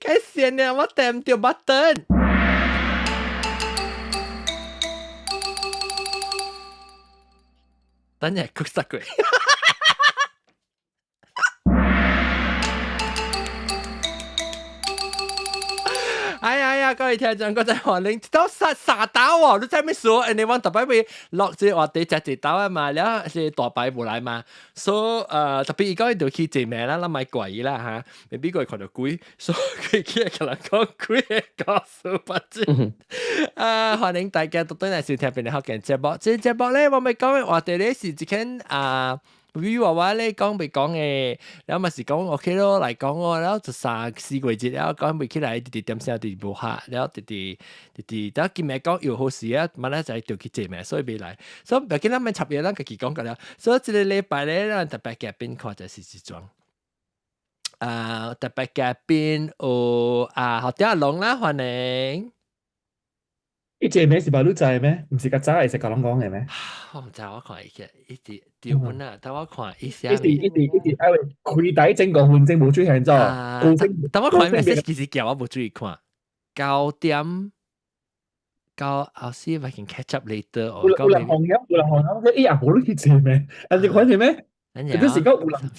該先呢，我點掉 button。等下佢實佢。哎呀，各位聽眾，各位歡迎都殺到喎！你知咩事？你揾特別會落住話地隻隻刀啊嘛，然後是大擺無來嘛，所以特別而家就去證明啦，咱買貴啦嚇，未必佢看到貴，所以佢可能講貴嘅告訴不知。歡迎大家到對嚟收聽《邊個學嘅節目》。這節目咧，我咪講嘅話題咧是一間比如話咧講未講嘅，然後咪是講 OK 咯，嚟講喎，然後就3、4季節，然後講未起來啲點聲啲無下，然後啲，等今日講有好事啊，晚咧就調去節目，所以未來，所以唔見咱咪插嘢咱家己講㗎啦，所以這個禮拜咧，咱特別嘉賓看就是時裝，特別嘉賓有何德龍啦，歡迎。呢隻名是白鹿仔咩？唔是曱甴係食甲龍講嘅咩？我唔知，我看一下，一啲條文啊，等我看一下。一啲，開底整個換證冇注意咗，高升。等我看 message 其實叫我冇注意看。9點，I'll see if I can catch up later。有人紅音，哎呀，冇呢隻咩？人哋講係咩？嗰時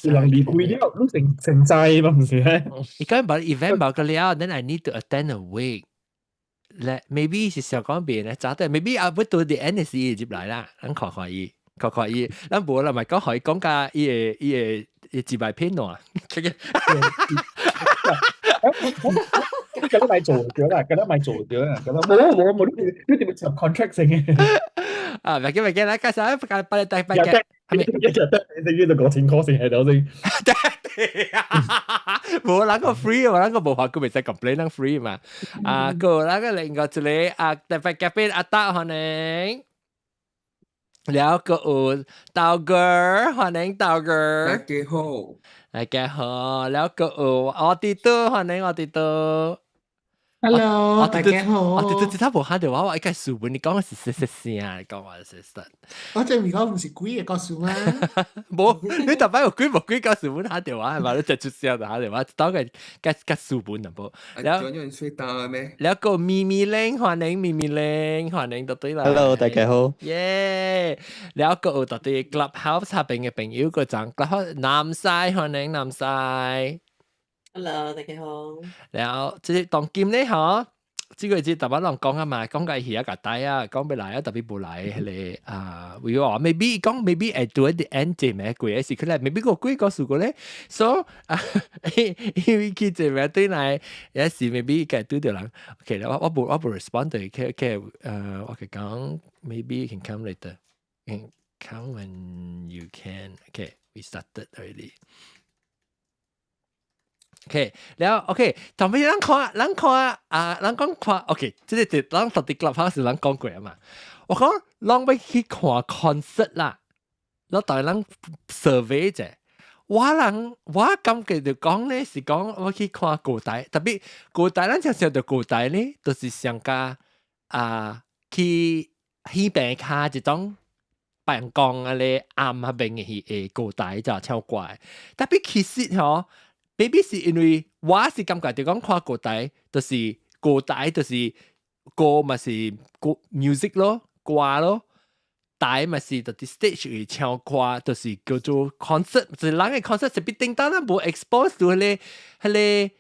有人離開咗，都成債嘛，唔是咩？而家冇 event 冇個了 ，then I need to attend a week。maybe 是想講別咧，早啲 maybe 啊，不到 the end 是入嚟啦，咱看伊，咱無啦，咪講可以講下伊個自拍片咯。咁都咪做咗啦，咁都咪做咗啦，咁冇呢啲咪 contract 性嘅。啊，咪嘅啦，介紹一拜大拜嘅，係咪？一日得你呢度講錢 cost 係度先。冇諗過 free 嘛，諗過冇話佢咪使 complain 諗 free 嘛。個諗個另外一個大拜嘉賓達歡迎，แล้วก็ดาวเกอร์歡迎ดาวเกอร์大家好，大家好，แล้วก็ออดิเตอร์歡迎ออดิเตอร์。Hello，大家好。我對他無喊到我一個書本，你講嘅是什聲？你講我是實。我證明講唔是鬼嘅個書嗎？冇，你特別有鬼冇鬼個書本喊到我係嘛？你就出聲就喊到我，當個書本就冇。然後有睡到咩？แล้วก็咪玲歡迎咪玲，歡迎到對啦。Hello，大家好。耶！แล้วก็到對 Clubhouse 下邊嘅朋友個陣 Clubhouse 南西歡迎南西。Hello，大家好。然後即係當今咧嗬，這個節特別人講啊嘛，講嘅係一個帶啊，講俾來啊特別冇來係會話 maybe 講 maybe at the end 啫咩鬼事佢咧 maybe 個鬼告訴佢咧 ，so 因為佢這邊對來有時 maybe 嘅對條人 ，OK 啦，我冇 respond 對佢我佢講 maybe you can come later， can come when you can，OK we started already。OK， แล้วโอเคทำไม咱講看 OK， 即係咱到底 Clubhouse 咱講過啊嘛。我講咱要去看 concert 啦，然後但係咱 survey 啫。我感覺就講咧是講我去看古代，特別古代咱常常到古代咧，都是上加去戲棚卡一種辦公啊咧暗下邊嘅古代就超怪，特別其實嗬。maybe 是因為我是感覺就講看古代，就是古代就是歌咪是歌 music 咯，歌咯，台咪是就啲 stage 去唱歌，就是叫做 concert， 就是人嘅 concert 是必定當然冇 expose 到係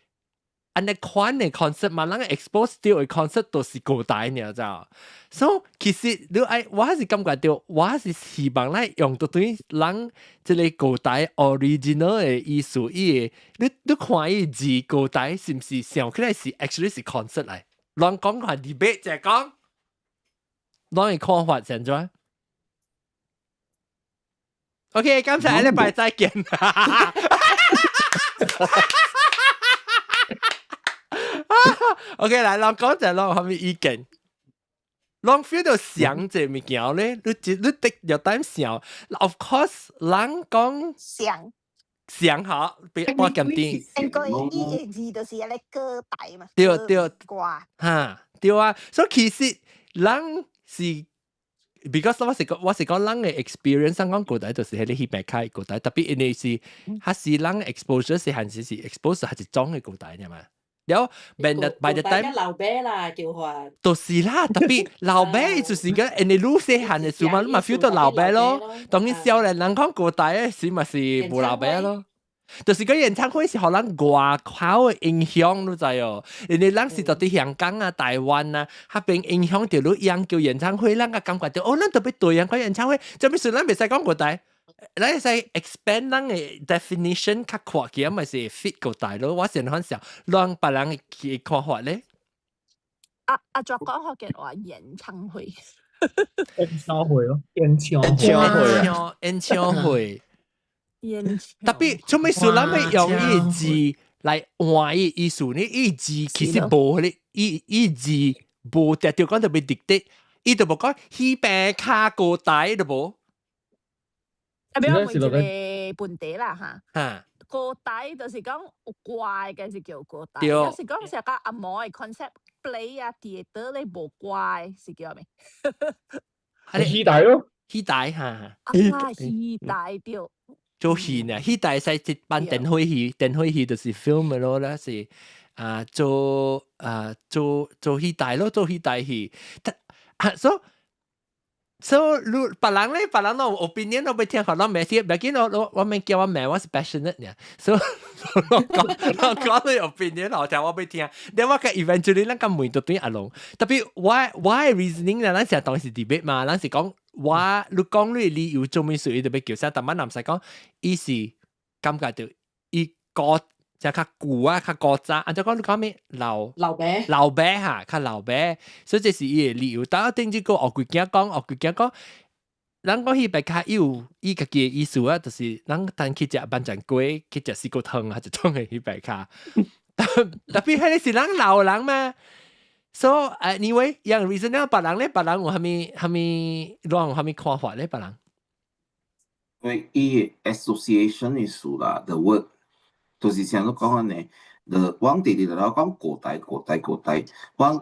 安尼款嘅 concert 嘛，人嘅 expose 到嘅 concert 都是古代呢，就，所以其實你我是感覺到，我是希望咧用到對人即係古代 original 嘅意思，你看伊字古代是唔是想起來是 actually 是 concert 嚟？人講係 debate 就係講，人嘅看法現在。OK， 今次下禮拜再見。OK， 嚟，人講就人後面意見。人 feel 到想這物件咧，你得有點想。Of course， 人講想好，我咁啲。應該依個字就是一個歌帶嘛。對，歌嚇，對啊。所以其實人是 ，because 我是講人嘅 experience， 講古代就是喺你去白開古代，特別因為是，它是人 exposure 是還是 exposure 係一種嘅古代嘅嘛。了 by the time 老爸啦叫法，就是啦，特別老爸就是個，人哋愈細漢嘅時候嘛，你嘛 feel 到老爸咯。當然少年人講古代嘅時嘛是無老爸咯。就是個演唱會是互咱外口嘅影響，你知哦？人哋咱是到啲香港啊、台灣啊，迄邊影響到你樣叫演唱會，咱個感覺到哦，咱特別對樣個演唱會，做咩事咱袂使講古代？咱會使 expand 咱嘅 definition 較闊嘅，咪是 fit 古代咯。我成日講笑，讓別人嘅看法咧。作講學嘅話演唱會，演唱會咯，演唱會。特別做咩事，咱會用呢個字來換呢個意思呢？呢個字其實無咧，呢字無特別講特別直接，伊就無講迄邊卡古代就無。比較問一個本地啦嚇，古代就是講有怪嘅是叫古代，有時講成個阿毛嘅 concept play 啊 theatre 咧無怪是叫咩？戲台咯，戲台嚇，戲台對。做戲呢，戲台使一般電影戲，電影戲就是 film 咯啦，是做戲台咯，做戲台戲。So 別人咧，別人我 opinion 我未聽過，我未聽，別見我未叫我名，我是 passionate 呢。So 我講你 opinion，我聽我未聽。但我個 eventually 咱個門都對阿龍，特別 why reasoning 呢？咱成日當是 debate 嘛，咱是講你講你理由做咩事，伊就要叫啥？但係男仔講，伊是感覺到伊個就較舊啊，較古早。按照講你講咩老爸嚇，較老爸，所以這是伊個理由。但係頂住個學鬼囝講，咱講迄邊較有伊家己個意思啊，就是咱等去食板醬粿，去食四果湯啊，就種喺迄邊較。特別係你是咱老人嘛。So anyway，樣 reason 咧，別人有蝦米亂有蝦米看法咧，別人。因為伊 association 意思啦 ，the word 就是像你講安尼，我直直就講古代，我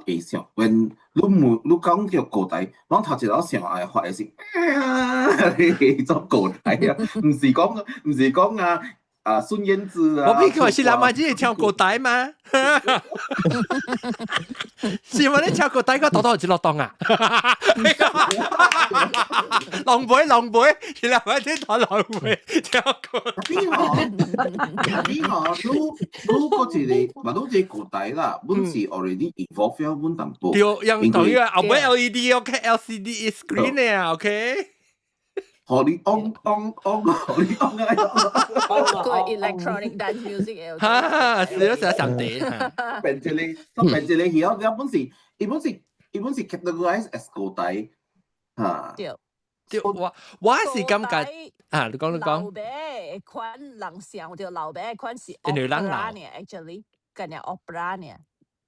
會想，when 你講叫古代，我頭一想哎發的是迄種古代啊，唔是講啊，孫燕姿啊！我邊個是南華姐唱古代嗎？是咪你唱古代個多多一落檔啊？龍背，是南華姐彈龍背唱古代。你嗰一個，嘛攏一個古代啦，阮是 already evolve 咗阮淡薄。有樣同樣，後尾 LED OK，LCD screen 咧 OK。互你 on 互你 on 個 electronic dance music 哈，是咯，成日上地。變一個戲啊！伊本是 categorize as 古代嚇。對，我是感覺啊，你講。老爸款人想就老爸款是 opera 呢 ，actually 跟住 opera 呢。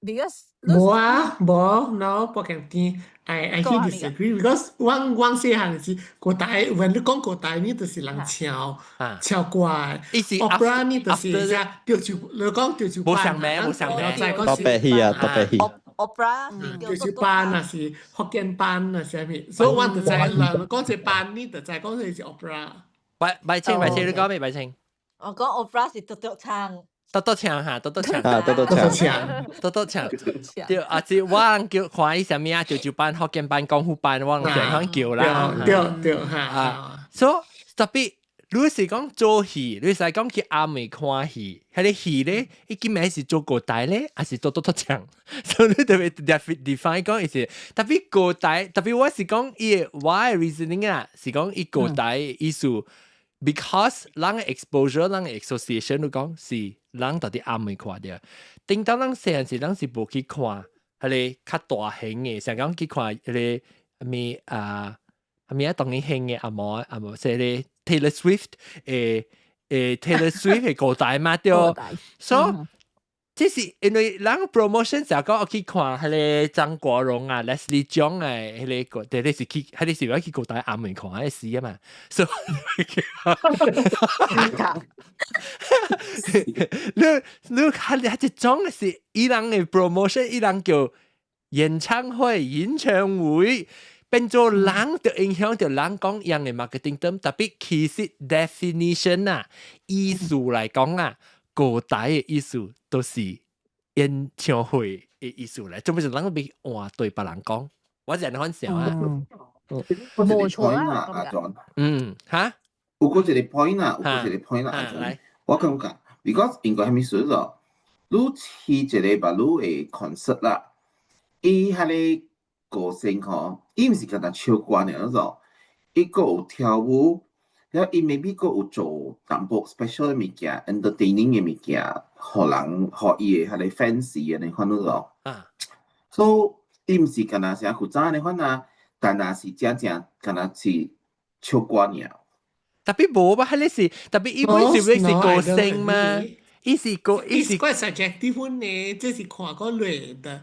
Because 冇 不肯定 I disagree because 我細漢時古代，when 你講古代呢，就是人唱怪，opera 呢就是調住，你講調住班，特別戲啊，特別戲。opera 調住班啊是福建班啊是咩？所以我就在講這班呢，就在講這是 opera。白青，你講咩白青？我講 opera 是獨獨唱。多多唱嚇，多多唱，對，啊！即我叫看伊啥物啊？就班、福建班、功夫班，我常常叫啦。對嚇。所以特別，你是講做戲，你是講去阿美看戲，迄個戲咧，伊根本是做古代咧，還是多唱？所以你特別 define 講伊是特別古代，特別我是講伊我嘅 reasoning 啊，是講伊古代意思。Because 咱嘅 exposure， 咱嘅 association， 你講是咱到底啱未看到。頂到咱細漢時，咱是無去看，係個較大型嘅，成講去看迄個咩當年興嘅阿毛，即係 Taylor Swift，Taylor Swift 係古代嘛對，所以即是因為咱 promotion 成講我去看迄個張國榮啊 Leslie Cheung 啊，迄個第你是去，迄個是要去古代啱未看迄時啊嘛，所以你睇下一種是伊人嘅 promotion， 伊人叫演唱會，變做人就影響到人講樣嘅 marketing term， 特別其實 definition 啊，意思來講啊，古代嘅意思都是演唱會嘅意思咧，做咩就咱要換對別人講，我就係咁想啊。冇錯啊，阿 John。嚇，有個一個 point 啊，有個一個 point 啊，阿 John。我感覺 ，because 應該係咪說咗，你去一個把你嘅 concert 啦，伊迄個歌星吼，伊毋是單單唱歌爾嗰種，伊個有跳舞，然後伊 maybe 個有做淡薄 special 嘅物件 ，entertaining 嘅物件，互人互伊嘅迄個 fans 嘅你看嗰種。所以伊毋是單單像古早你看啊，單單是正單單是唱歌爾。特別無吧，迄個是特別伊本是歌星嘛，伊是歌，伊是 quite subjective 呢，即是看個類the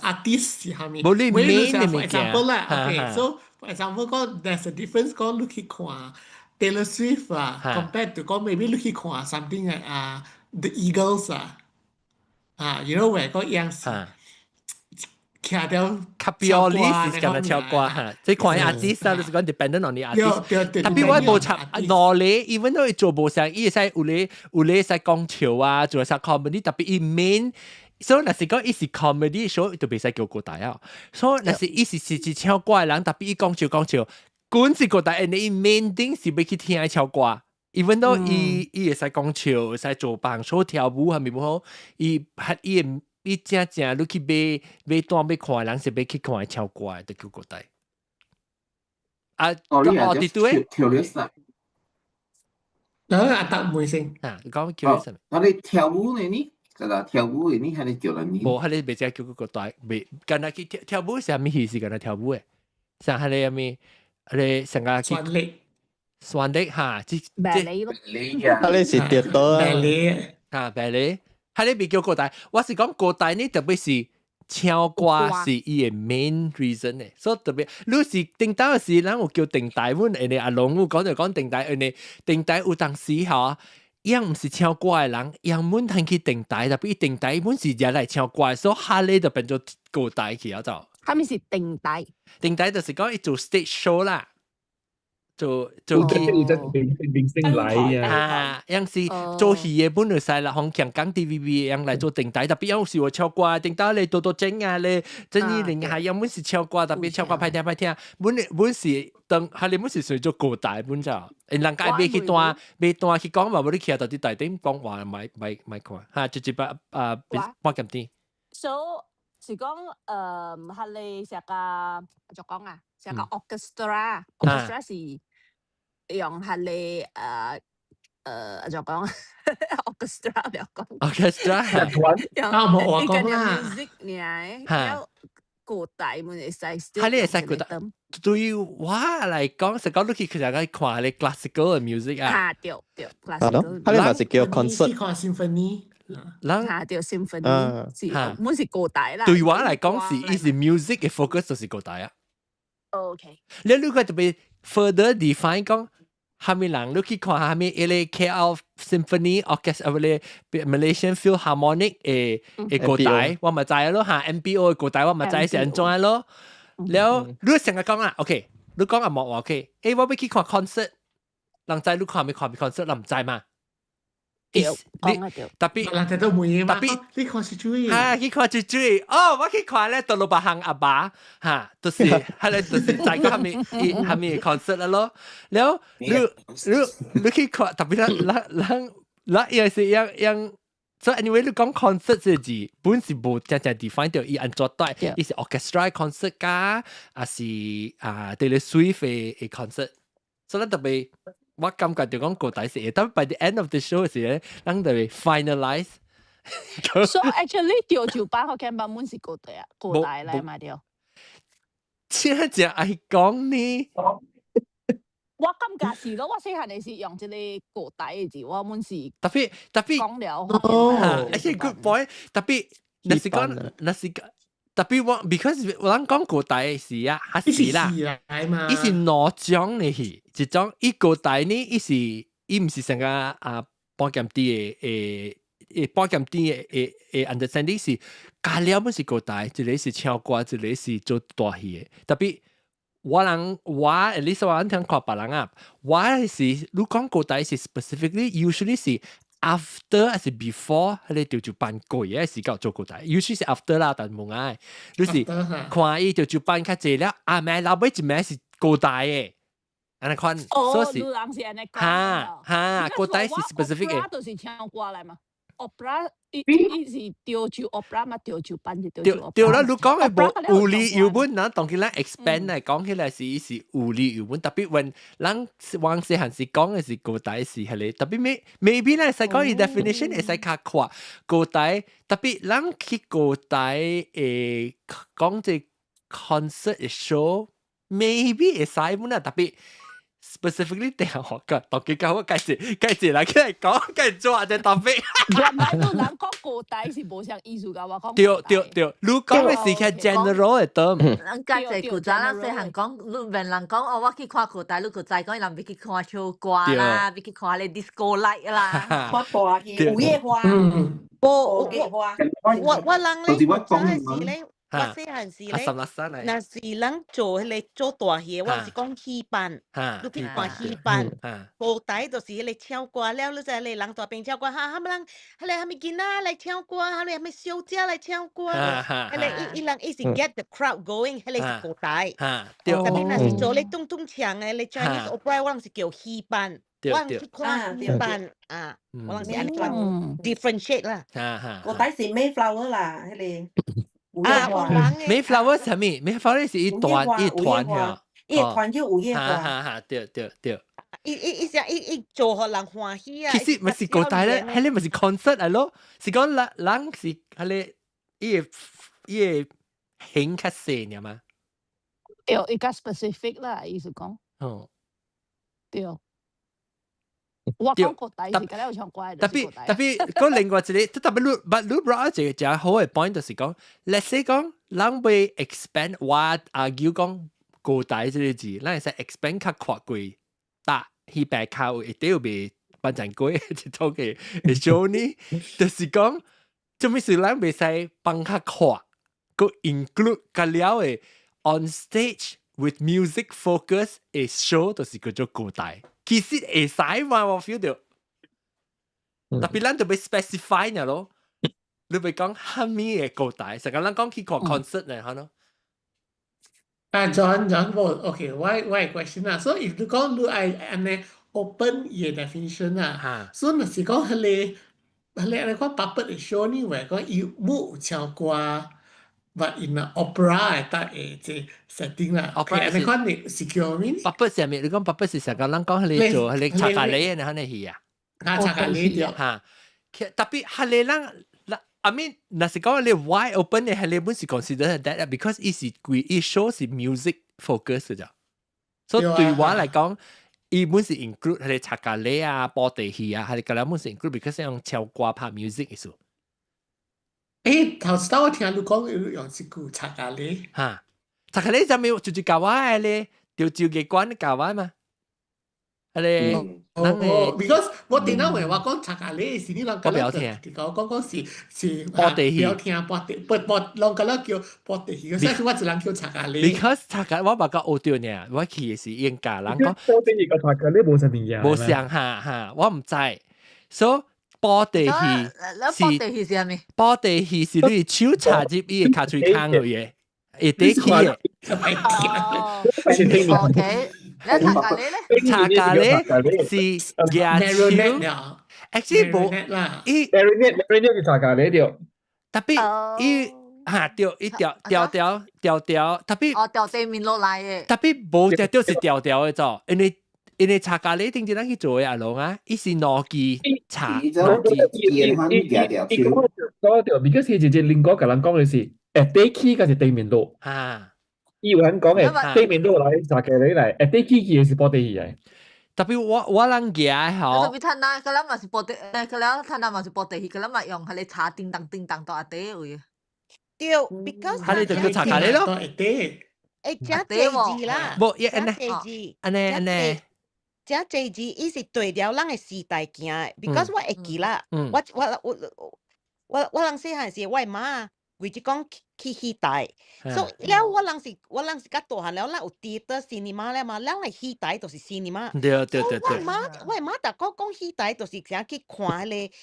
artist 是蝦米。無你 main 嘅物 For 件。 example 啦，OK，so for example 講 there's a difference 講你去看 Taylor Swift 啊 ，compared to 講 maybe 你去看 something like the Eagles 啊，you know where 個樣是。徛條較表哩是咁樣跳歌嚇，即係看 artist 啊，就是講 dependent on the artist。特別我無插落嚟 ，even 都做無上，伊會使有咧會使講笑啊，做曬 comedy， 特別伊 main。所以若是講伊是 comedy， 所以就袂使叫歌台啊。所以若是伊是唱歌嘅人，特別伊講笑，管是歌台，伊 main 頂是要去聽伊唱歌。even 都伊會使講笑，會使做幫手跳舞係咪唔好？伊正你去買單要看，人是要去看唱歌的，就叫歌台。啊，啲對。curious 阿達妹先。你講 curious。我哋跳舞嘅呢？跳舞嘅呢係你叫人呢？冇，係你未只叫歌台，未。近日去跳舞是咩意思？近日跳舞嘅，像係你有咩？你成個去。旋律嚇，即芭蕾咯。芭蕾是跌倒。芭蕾。芭蕾。係你未叫歌台，我是講歌台呢，特別是唱歌是伊嘅 main reason 嘅，所以特別你是定台嘅時，咱有叫定台，阮人哋阿龍有講就講定台，人哋定台有當時嚇，伊唔是唱歌嘅人，伊滿通去定台，特別定台本是入嚟唱歌，所以下咧就變做歌台去啊就。係咪是定台？定台就是講伊做 stage show 啦。做明星嚟啊！樣是做戲嘅本來係啦，香港 TVB 樣嚟做定台，特別有時會唱歌，定台你多整啊你，真係另下樣本是唱歌，特別唱歌派聽，本是當係你本是算做歌台本就，人家未去單去講話，你企喺度啲台頂講話咪看嚇，直接半咁啲。So 是講係你成個就講啊，成個 orchestra 是。用係你就講 orchestra 唔要講 orchestra 冇我講啦 music 呢，歌台們會使係你會使覺得對於我嚟講，實講都其實係看你 classical 嘅 music 啊，對 classical，係你咪是叫 concert，看 symphony，對 symphony，是唔是歌台啦？對我嚟講是 music 嘅 focus 就是歌台啊。OK，你如果特別 further define 講，係咪人你去看係咪誒 KL Symphony Orchestra 或者 Malaysian Philharmonic 嘅歌台，我咪知咯嚇 MPO 嘅歌台，我咪知是安怎咯。แล้ว你成日講啊 ，OK， 你講啊冇話 OK， 我要去看 concert， 人知你看未看 concert， 人唔知嘛？特別人哋都冇嘢嘛，特別你看是最去看最最我去看咧，到老伯行阿爸嚇，就是係咧，就是在下面concert 啦咯。แล้ว你去看特別啦，又是樣。所以 anyway 你講 concert 嘅字本是冇正 define 到伊安怎對，伊是 orchestra concert 加是Taylor Swift 嘅 concert， 所以特別。我感覺就講歌台是，但 by the end of the show 時咧，咱就會 finalize。So actually 調酒班學嘅版本是歌台啊，歌台嚟嘛調。真係就愛講呢。我感覺是咯，我細漢嘅時用即個歌台嘅字，我們是特別講了。而且 good boy 特別，那是講。特別我 because 我諗講歌台是啊，還是啦，伊是哪種嘅戲？一種伊歌台呢，伊唔是成個半減啲嘅半減啲嘅understanding 是加了本是歌台，一個是唱歌，一個是做大戲嘅。特別我at least 我聽看別人啊，我是你講歌台是 specifically usually 是 after 還是 before 佢哋調住扮鬼嘅時間做古代，尤其是 after 啦，但冇嗌，就是看伊調住扮較濟了，啊咪老尾一名是古代嘅，安尼款，所以哈，古代是 specific 嘅，都是唱歌嚟嘛。opera 伊是調住 opera 嘛，調住班就調住 opera。對啦，你講嘅無有理有本，嗱當佢啦 expand 嚟講起來是有理有本，特別when 咱往時行是講嘅是古代是係咧，特別 maybe 咧使講伊 definition 會使較闊古代，特別咱去古代誒講隻 concert show，maybe 會使本啦，特別。specifically 定係學嘅，當佢教我介紹嚟佢嚟講，繼續做下隻 topic。原來都人講古代是無像藝術家話講。對，你講嘅是較 general 嘅 term。咱家濟古早咱細漢講，你問人講哦，我去看古代，你古早講人要去看唱歌啦，要去看咧 disco light 啦，看大戲、午夜花，午夜花。我人咧，我係咧。我細漢時咧，若是咱做迄個做大戲，我是講戲班，你去看戲班，古代就是迄個唱歌了，你知迄個人大邊唱歌，哈麼人，迄個哈麼囡仔來唱歌，哈麼咩小姐來唱歌，迄個伊人伊是 get the crowd going，迄個是古代，特別若是做咧咚咚鏘嘅，咧 Chinese opera，我人是叫戲班，我人去看戲班啊，我人是安尼講 differentiate 啦，古代是 Mayflower 啦，迄個。Mayflower 係咩 ？Mayflower 是一團嘅，一團叫午夜花。對。伊做互人歡喜啊！其實咪是古代咧，係咧咪是 concert 嚟咯？是講人是係咧，伊個興較細嘅嘛？對，伊較 specific 啦，意思講。哦，對。我講古代是咁樣唱歌嘅，特別講另外一個，特別你 brought 一個好嘅 point 就是講 ，let's say 講，人會 expand 我 argue 講古代呢個字，咱會使 expand 較闊過，但佢白靠一定要被班長過一套嘅 show 呢，就是講，做咩事咱會使幫較闊，個 include 個了嘅 on stage with music focus 嘅 show 就是叫做古代。其實會使嘛，我 feel 到，特別咱就被 specify 呢咯，你被講蝦米嘅古代，成日咱講去看 concert 咧，嚇咯。John, okay, why question 啊？所以你講你係安尼 open 嘅 definition 啊，所以若是講迄個講 puppet 嘅 show 呢，話講伊冇唱歌。But in an opera 嘅即 setting 啦，OK，你講你是叫咩？Puppet 係咩？你講 Puppet 是成個人講係你做係你查咖喱嘅，係你戲啊？查咖喱啲嚇，特別係你人，I mean，若是講你 wide open 嘅係你本是 consider that because 伊是伊 show 是 music focus 嘅咋，所以對我嚟講，伊本是 include 係你查咖喱啊、播地戲啊，係你個人本是 include because 用唱歌拍 music 嘅數。頭先我聽你講用一句查咖喱，查咖喱就咪就教我嘅咧，調照嘅關教我嘛，係咧。because 我電腦話講查咖喱是呢兩個，我講是播地戲，有聽播兩個咧叫播地戲，所以我只能叫查咖喱。Because 查咖我話個澳洲呢，我去是應該人講。播地戲個查咖喱冇什麼嘢。冇上下，我唔知，所以。播地戲是播地戲是你手插入伊個卡嘴坑嘅嘢，會得起嘅。OK，你查咖喱是牙手 ，actually 冇，伊 Marinate 查咖喱掉。特別伊掉伊掉，特別掉地面落嚟嘅。特別冇掉是掉嘅咗，因為查咖喱定住咱去做嘅阿龍啊，伊是攞機查攞機。嗰條，because 佢直接另外個人講嘅是，地基嗰是地面度。伊有人講嘅地面度嚟查咖喱嚟，地基嘅是播地戲嚟。特別我人嘅好。特別睇嗱，佢諗咪是播地，佢諗睇嗱咪是播地戲，佢諗咪用係你查叮當到阿地位。對 ，because 係你就叫查咖喱咯。加謝字啦，加謝字，安尼。這這字伊是對了咱嘅時代行嘅 ，because 我會記啦，我人細漢時我媽規只講去戲台，所以了我人是較大漢了，咱有 theater cinema 了嘛，咱來戲台就是 cinema。對。我媽逐個講戲台就是想去看迄個。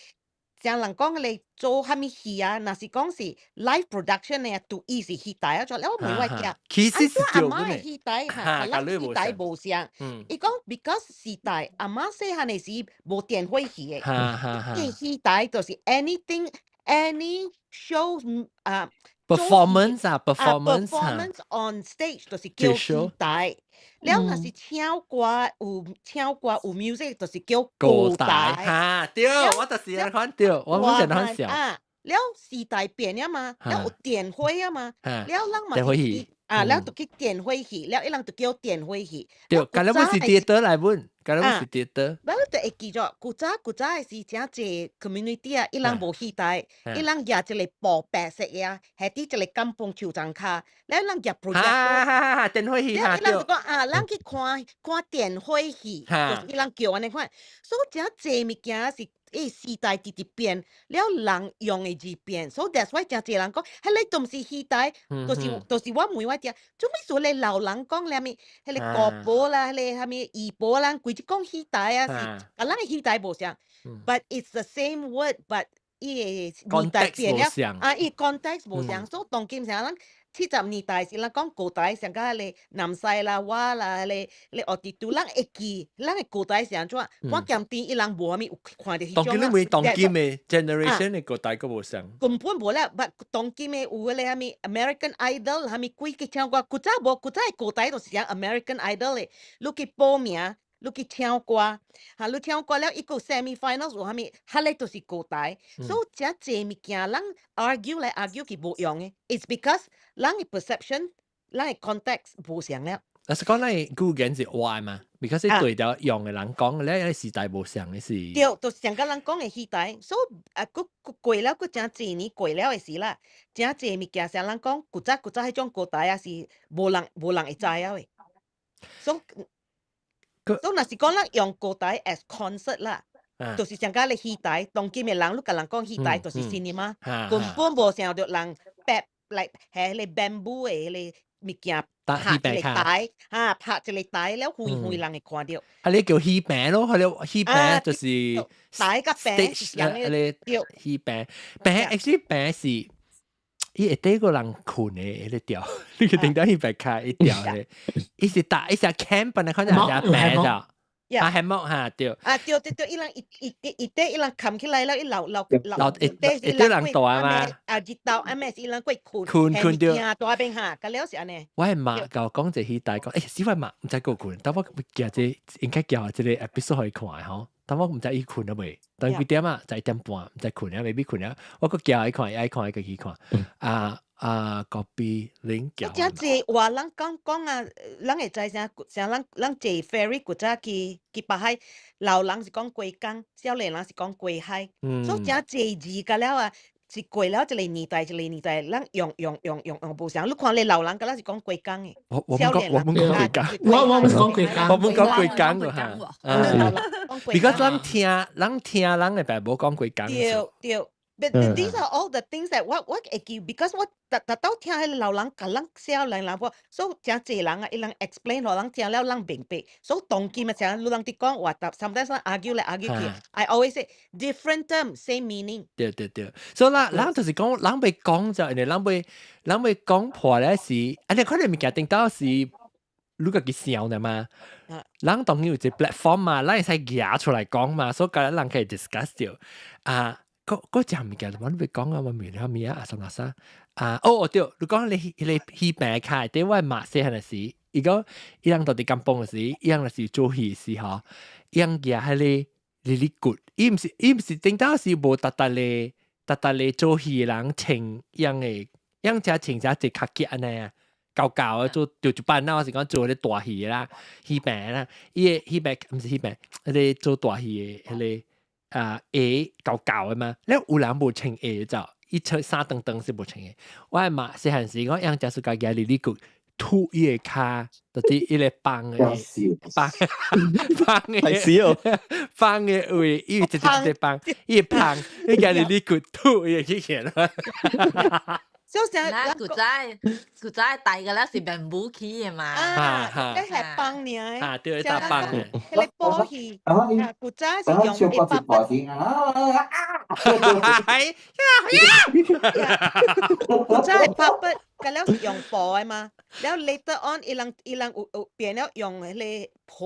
像人講你做蝦米戲啊，若是講是 live production 嘅，都伊是戲台啊，咗了我問我講，其實是阿媽嘅戲台嚇，咱戲台無像，伊講 because 戲台阿媽細漢嘅時無電火戲嘅，啲戲台就是 any show performance on stage 就是叫戲台。了若是唱歌有 music 就是叫歌台哈，對，我就是安看對，我目前很想了時代變了嘛，了有電火啊嘛，了人嘛電火戲了就叫電火戲，了一人就叫電火戲。對，咁你是theater來問，咁你是theater。我就會記咗，古早係是真濟 community 啊，一人無戲台，一人夾一個布白色嘅，係啲一個金鳳球場卡，了一人夾 project。電火戲哈，一人就講人去看電火戲，就是一人叫安尼看，所以真濟物件是。時代直直變，了人用嘅字變，所以 that's why 真濟人講，迄個都唔是時代，就是我問我聽，做咩說你老人講咧咪，迄個國寶啦，迄個係咪義寶啦，規只講時代啊，是，啊人嘅時代無像 ，but it's the same word，but 伊個時代變了，伊 context 無像，所以當今上人。70年代是咱講古代上加咧南西啦、我啦、咧學地圖，咱會記，咱嘅古代上怎？我鹹甜伊人無啥物有看到迄種。當今你當今嘅 generation 嘅古代個無像。根本無啦，不當今嘅有迄個啥物 American Idol，啥物幾個唱歌，古早無，古早嘅古代就是像 American Idol 嘅，你去報名。你去唱歌，嚇你唱歌了，伊個 semi-finals 有啥物，迄個就是古代，所以真濟物件，人 argue 來 argue 佢無用嘅 ，it's because 人嘅 perception，人嘅 context 無像了。但是講咱語言是壞嘛 ，because 對條用嘅人講咧，時代無像嘅是。對，就是上個人講嘅時代，所以佢過了，佢真濟年過了嘅事啦，真濟物件上人講，古早迄種古代啊是無人會知啊嘅，所以。所以若是講咱用古代 as concert 啦，就是上加咧戲台，當今嘅人，你甲人講戲台就是 cinema，根本無想到人白來係迄個 bamboo 嘅迄個物件拍一個台，拍一個台了，遠人會看到。啊，你叫戲餅咯，係你戲餅就是台甲餅是像嘅，戲餅actually 餅是伊會第個人困嘅迄個調，你個頂到戲餅卡一調咧，伊是打伊是 camp 呢，可能係餅咗。啊，係木嚇對。啊對，伊人伊人冚起來了，伊留一人大啊嘛。啊，熱到啊咩？伊人過困掉。大邊下，咁了是安尼。我係媽教講隻戲大講，小慧媽唔使個困，但我叫隻應該叫隻個 episode 可以看嗬。但我唔知伊困咗未？但幾點啊？就1點半，唔知困啊，未必困啊。我個叫伊看，伊看伊個去看。嗰邊領教。真濟話人講啊，人會知像人坐 ferry 古早去北海，老人是講過江，少年人是講過海，所以真濟字㗎了啊，是過了一個年代，人用無相。你看你老人㗎啦是講過江嘅，少年人。我唔講過江，我唔講過江㗎嚇。because 人聽人嘅白無講過江。對。But these are all the things that what because 我都聽迄老人甲人少年人話，所以真濟人啊，伊人 explain 互人聽了人明白。所以當今啊，像你人哋講話，sometimes argue 嚟 argue 去 ，I always say different term same meaning。對，所以人就是講，人未講就，人未講破咧是，啊你可能物件頂到是，你個佢笑嘅嘛。人當然有隻 platform 嘛，人會使夾出來講嘛，所以個人可以 discuss 掉啊。嗰隻物件，我哋講啊，我明下面啊，什麼啥啊？哦，對，你講你戲餅卡，對我馬細漢嘅時，伊講伊人到底咁幫嘅時，伊人係做戲時嗬，伊人嘅係你骨，伊唔是頂到是無特咧做戲人情，伊人只情只只卡結安尼啊，舊啊做就班啦，我是講做啲大戲啦，戲餅啦，伊戲餅唔是戲餅，你做大戲嘅迄舊嘅嘛，你有人無情就，伊出三燈是無情嘅。我係嘛，細漢時講樣就係家嘅你個吐伊個卡，就是伊個放嘅位，伊直接放，伊放，你家你個吐伊個起來。所以成嗱，古仔大個咧是bamboo起嘅嘛，你係棒呢？對，大棒嘅。你波戲古仔是用一百筆。古仔係百筆，咁了是用波嘅嘛。แล้ว later on 伊人有變了用迄個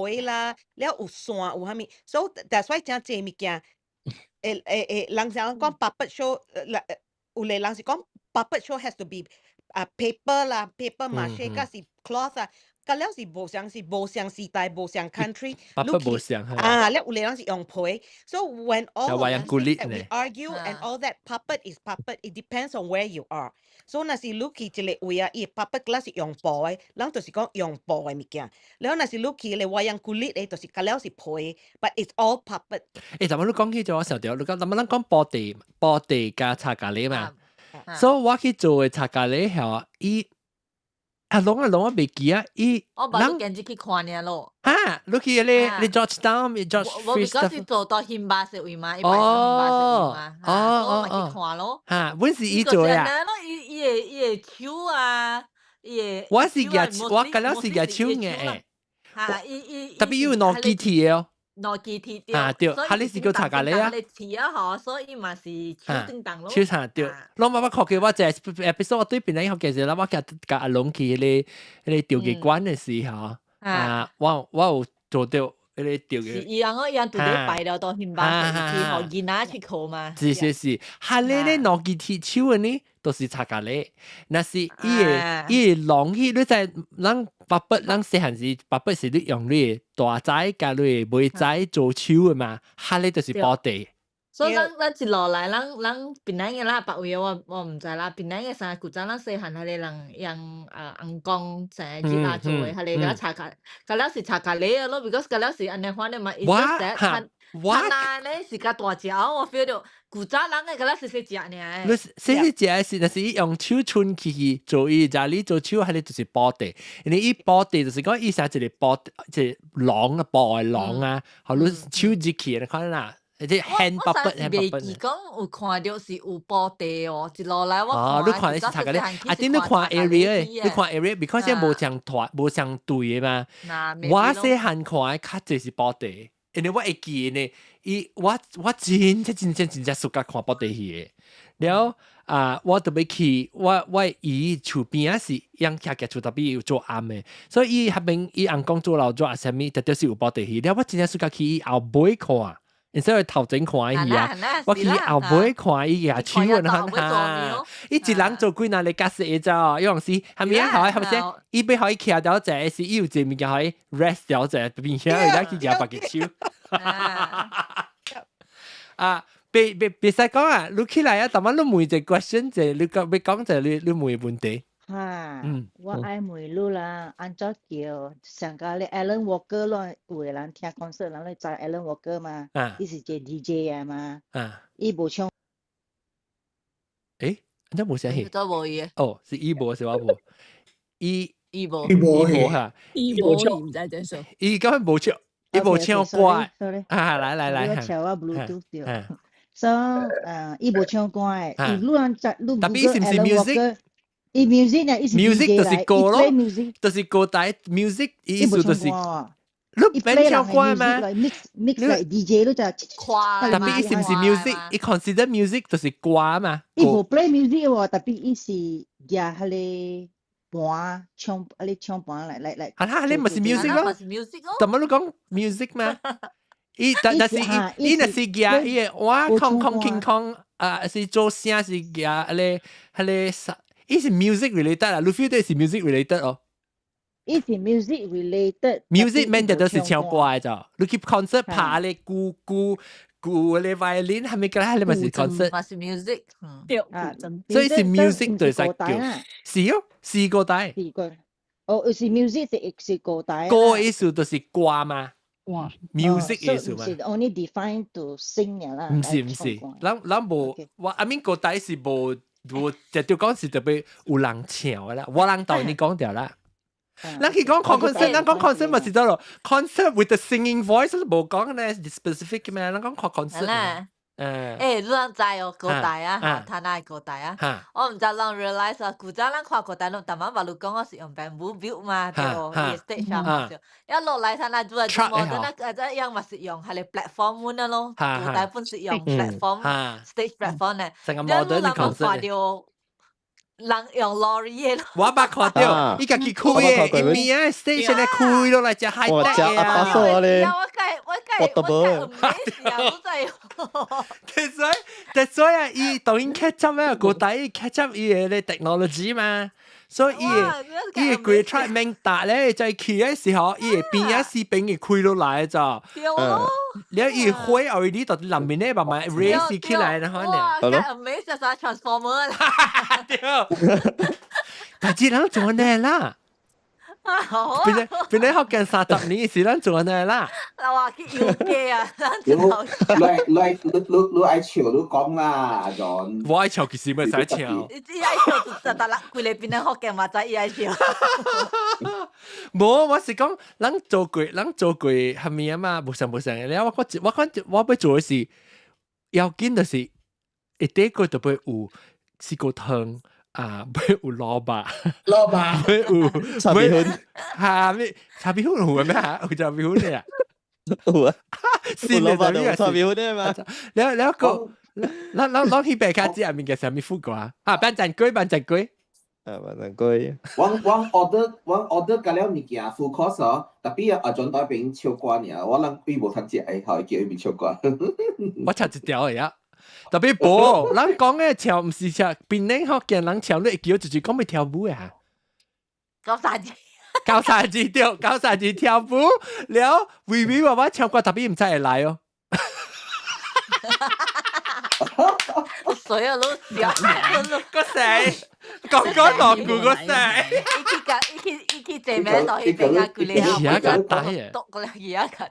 皮啦，了有線有啥物，所以 that's why 真濟物件，人講百筆 show， 有個人是講百筆 show has to be paper 啦 ，paper mache 甲是 cloth 啊，咁了是無相時代，無相 country， 百筆無相了有個人是用皮，so when all of us we argue and all that puppet is puppet, it depends on where you are。所以若是你去一個位啊，伊百筆嗰是用布嘅，人就是講用布嘅物件。然後若是你去個瓦洋古力嘅，就是嗰了是皮 ，but it's all puppet。誒，但係你講起咗時候，你講布地加茶咖喱嘛，所以我去做嘅茶咖喱係伊。攏我未記啊！我把你跟住去看呢咯。你去你 Georgetown， 我嗰時做到牝馬食位嘛，一百牝馬食位嘛，我咪去看咯。本是伊做呀。伊個手啊，我是嗰兩是個手嘅。特別有攞機體嘅。攞機體對，佢哋是叫茶咖喱啊。你啊，所以嘛是手叮當咯。手茶對，我媽媽學嘅我就 episode 我對邊咧學嘅時候，我夾阿龍去嗰啲調機關嘅時候，我有做到嗰啲調嘅。伊人做啲擺了到牝馬去學囡仔去考嘛。是，佢哋咧攞機體手嘅呢，都是茶咖喱。那是伊龍去，你在人。百筆，咱細漢時百筆是你用你大仔加你妹仔做手嘅嘛，哈你就是布地。所以咱一落來，咱邊兩個啦，別位我唔知啦，邊兩個啥古仔咱細漢，佢哋人用紅光成日拉做嘅，佢哋嗰茶咖，嗰了是茶咖喱啊咯 ，because 嗰了是安尼款嘅嘛，我那咧是個大隻，我 feel 到古仔人嘅嗰了是細隻呢。你細隻是用手春去做伊，就你做手，佢哋就是布地。因為伊布地就是講伊成一個布，即係狼啊，布嘅狼啊，後你手指起，你看啦。即hand puppet，我未記講有看到是有布地哦，一落來我看。你看你是查嗰啲，啊點你看 area， 你看 area，because 即係無相團無相對嘅嘛。我細漢看嘅較濟是布地，因為我會記呢，我真熟甲看布地戲嘅。了我特別去我伊厝邊啊是養徛厝特別做暗嘅，所以伊後邊伊阿公做老做阿啥物，特別是有布地戲。了我真係熟甲去後尾看。然之後頭前看伊啊，我去後尾看伊啊，手啊看伊一人做幾那嚟夾死咗，有陣時係咪啊？係咪先？伊俾可以徛到只，是伊有一物件可以 rest 掉只，並且而家去夾白嘅手。別使講啊！你起來啊，但係你問一個 question 就你講就你問問題。我愛問你啦，按照叫上個咧 Alan Walker 咯，有個人聽 concert， 人咧知 Alan Walker 嘛，伊是個 DJ 啊嘛，伊無唱。誒，安怎無聲氣？都無伊。哦，是伊無是我無。伊無嚇，伊無唔知點說。伊根本無唱，伊無唱歌。來，我調我 Bluetooth 掉。所以伊無唱歌誒，伊路人在路 Google Alan Walker。伊 music 呢，伊是 music 就是歌咯，就是歌帶 music 意思就是。你變唱歌嘛 ？mix 來 DJ 咯就。特別伊是唔是 music？伊 consider music 就是歌嘛。伊無 play music 喎，特別伊是夾迄個盤唱，你唱盤來。你咪是 music 咯？怎麼你講 music 嘛？但是伊那是夾伊個哇空空是做聲是夾迄個。伊是 music related 啦，你 feel 到是 music related 哦。伊是 music related。music man 都是唱歌嘅咋，你去 concert 拍咧鼓咧 violin 係咪㗎啦？你咪是 concert。嘛是 music， 對，所以是 music 對曬叫。是哦，是歌帶。是歌。哦，是 music 是歌帶。歌嘅意思就是歌嘛。哇 ，music 嘅意思嘛。是 only define to sing 嘅啦。唔是，咱無，我I mean 歌帶是無。我就講是特別有人唱嘅啦，我人導你講掉啦。咱去講 concert， 咱講 concert 咪是得咯 ，concert with the singing voice 冇講咧 specific 嘅咩？咱講 concert。你人知哦，高台啊，他那高台啊，我唔知人 realize 啊，古早咱看高台，咱慢慢話講我是用 bamboo build 嘛，對哦，啲 stage 上嘛，一落嚟他那做啊做冇，咱那一樣咪是用係你 platform 咁樣咯，古台本是用 platform stage platform 咧，一路人冇看到。人用 lorry 嘅咯，我捌看到，伊家己開嘅，伊邊啊 station 咧開落來只海底嘅。我所以啊，伊當然 catch up 啊，個底 catch up 伊嘅 technology 嘛，所以伊嘅規 track 明達咧，在去嘅時候，伊嘅邊啊士兵嘅開落來咋，แล้ว伊灰 already 到啲南面咧，慢慢 raise 起來啦，可能。哇，amazing 晒 transformer 啦。但係咱做呢啦。邊你學緊30年時，咱做呢啦。我話佢要嘅啊，你愛笑你講啦，阿 John。我愛笑其實咪使笑。你知愛笑就得啦，佢哋邊你學緊嘛，就愛笑。冇，我是講，咱做過係咪啊嘛？冇成嘅。然後我要做嘅事，要緊就是一啲個就會有試過湯。ไม่อุลอบะไม่อุชาบิฮุนไม่ชาบิฮุนหัวไหมฮะชาบิฮุนเนี่ยหัวอุลอบะชาบิฮุนได้ไหมแล้วก็แล้วที่เบคาจีอามินกับสามีฟูกว่าบันจันกุ้ยบันจันกุ้ย我 order 隔了物件 full course 特別啊轉到邊超過呢，我諗佢無通食，係叫佢邊超過。我插一條呀。特別無，咱講嘅跳唔是跳，邊領學見人跳你叫就是講要跳舞嘅嚇。教晒字跳舞，了微話我跳過特別唔知會來哦。水啊老笑，個誰？講鑼鼓個誰？一去這邊落去邊啊，佢哋而家大嘅，讀過嚟而家大。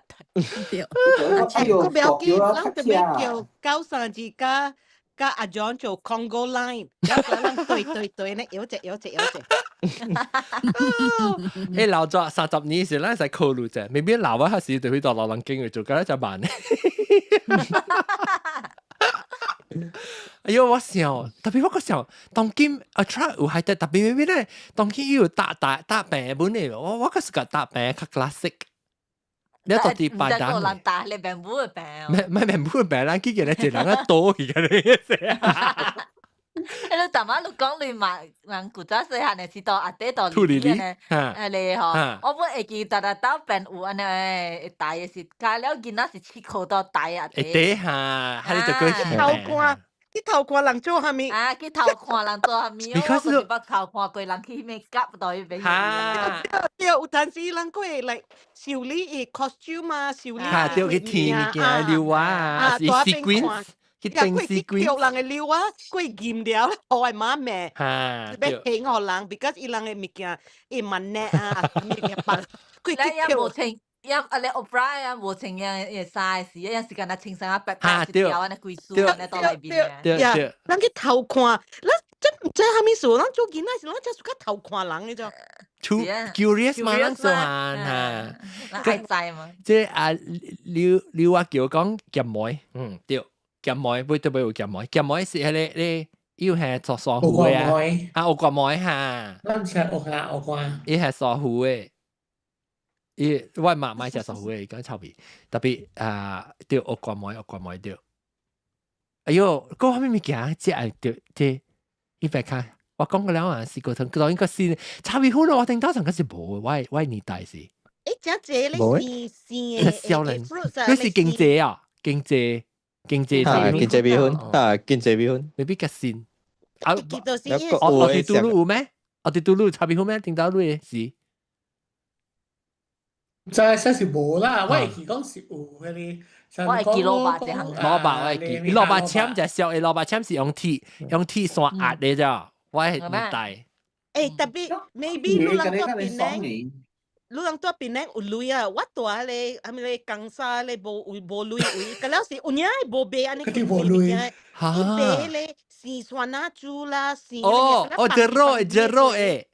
個表記，咱特別叫93字加阿 John 做 Congo line， 然後咱對呢，有隻。誒，老咗30年時，咱使考慮啫，未必老啊，時就去到老人經去做，咁就慢咧。哎呦，我想，特別我想，當今try 有係特別咩咧？當今要打病本嚟，我嗰時個打病較 classic。你到底扮打咩？人打你病冇嘅病。唔係病冇嘅病啦，幾件咧就人一多而家你嘅。你大媽你講你問古早細漢嘅時到阿爹到嚟咧，你嗬，我本會記得打病有安尼大嘅時，加了見那是切口到大啊爹。爹嚇，係你就佢頭看人做下面。佢頭看人做下面，我就是不頭看過人去咩夾到去俾。對，有陣時人佢係嚟小李嘅 costume 啊，小李啊，對佢甜嘅料啊，sequence。佢定是貴，人嘅料啊，佢鹽料我係媽咪，俾請學人 ，because 伊人嘅物件，伊萬叻啊，物件白，佢佢無情，你 O'Brien 啊，無情嘅 size， 有時間啊，清上啊，白白一條啊，貴數啊，到裏邊嘅，人佢頭看，咱真唔知係咩事，咱做件那時，咱真係個頭看人嘅啫。Too curious 嘛，咱做下，愛知嘛。即啊，廖阿橋講夾妹，對。夾妹，會對唔會有夾妹？夾妹是係你要係做傻虎嘅啊！有夾妹嚇，咱食有啦，有關。伊係傻虎嘅，我媽食傻虎嘅，講臭味，特別對有夾妹對。哎呦，嗰下面物件即係對，伊白卡，我講過了啊，試過同當應該是臭味好咯，我聽到上嗰時冇，我年代是。誒，這你是少年，你是經濟啊，經濟米粉，未必嘅線。我哋嘟嚕有咩？我哋嘟嚕差別好咩？聽到你是？就係實是冇啦，我係記講是有嗰啲。我係記蘿蔔隻行。蘿蔔我係記，蘿蔔簽就小嘅，蘿蔔簽是用鐵線壓嘅咋，我係唔大。誒，特別 maybe 你諗多邊咧？你人多邊咧有鐳啊，我大咧，係咪你更沙咧無鐳位？嗰陣時有嘢無白安尼，佢無鐳，伊白咧是酸辣豬啦，是jeruk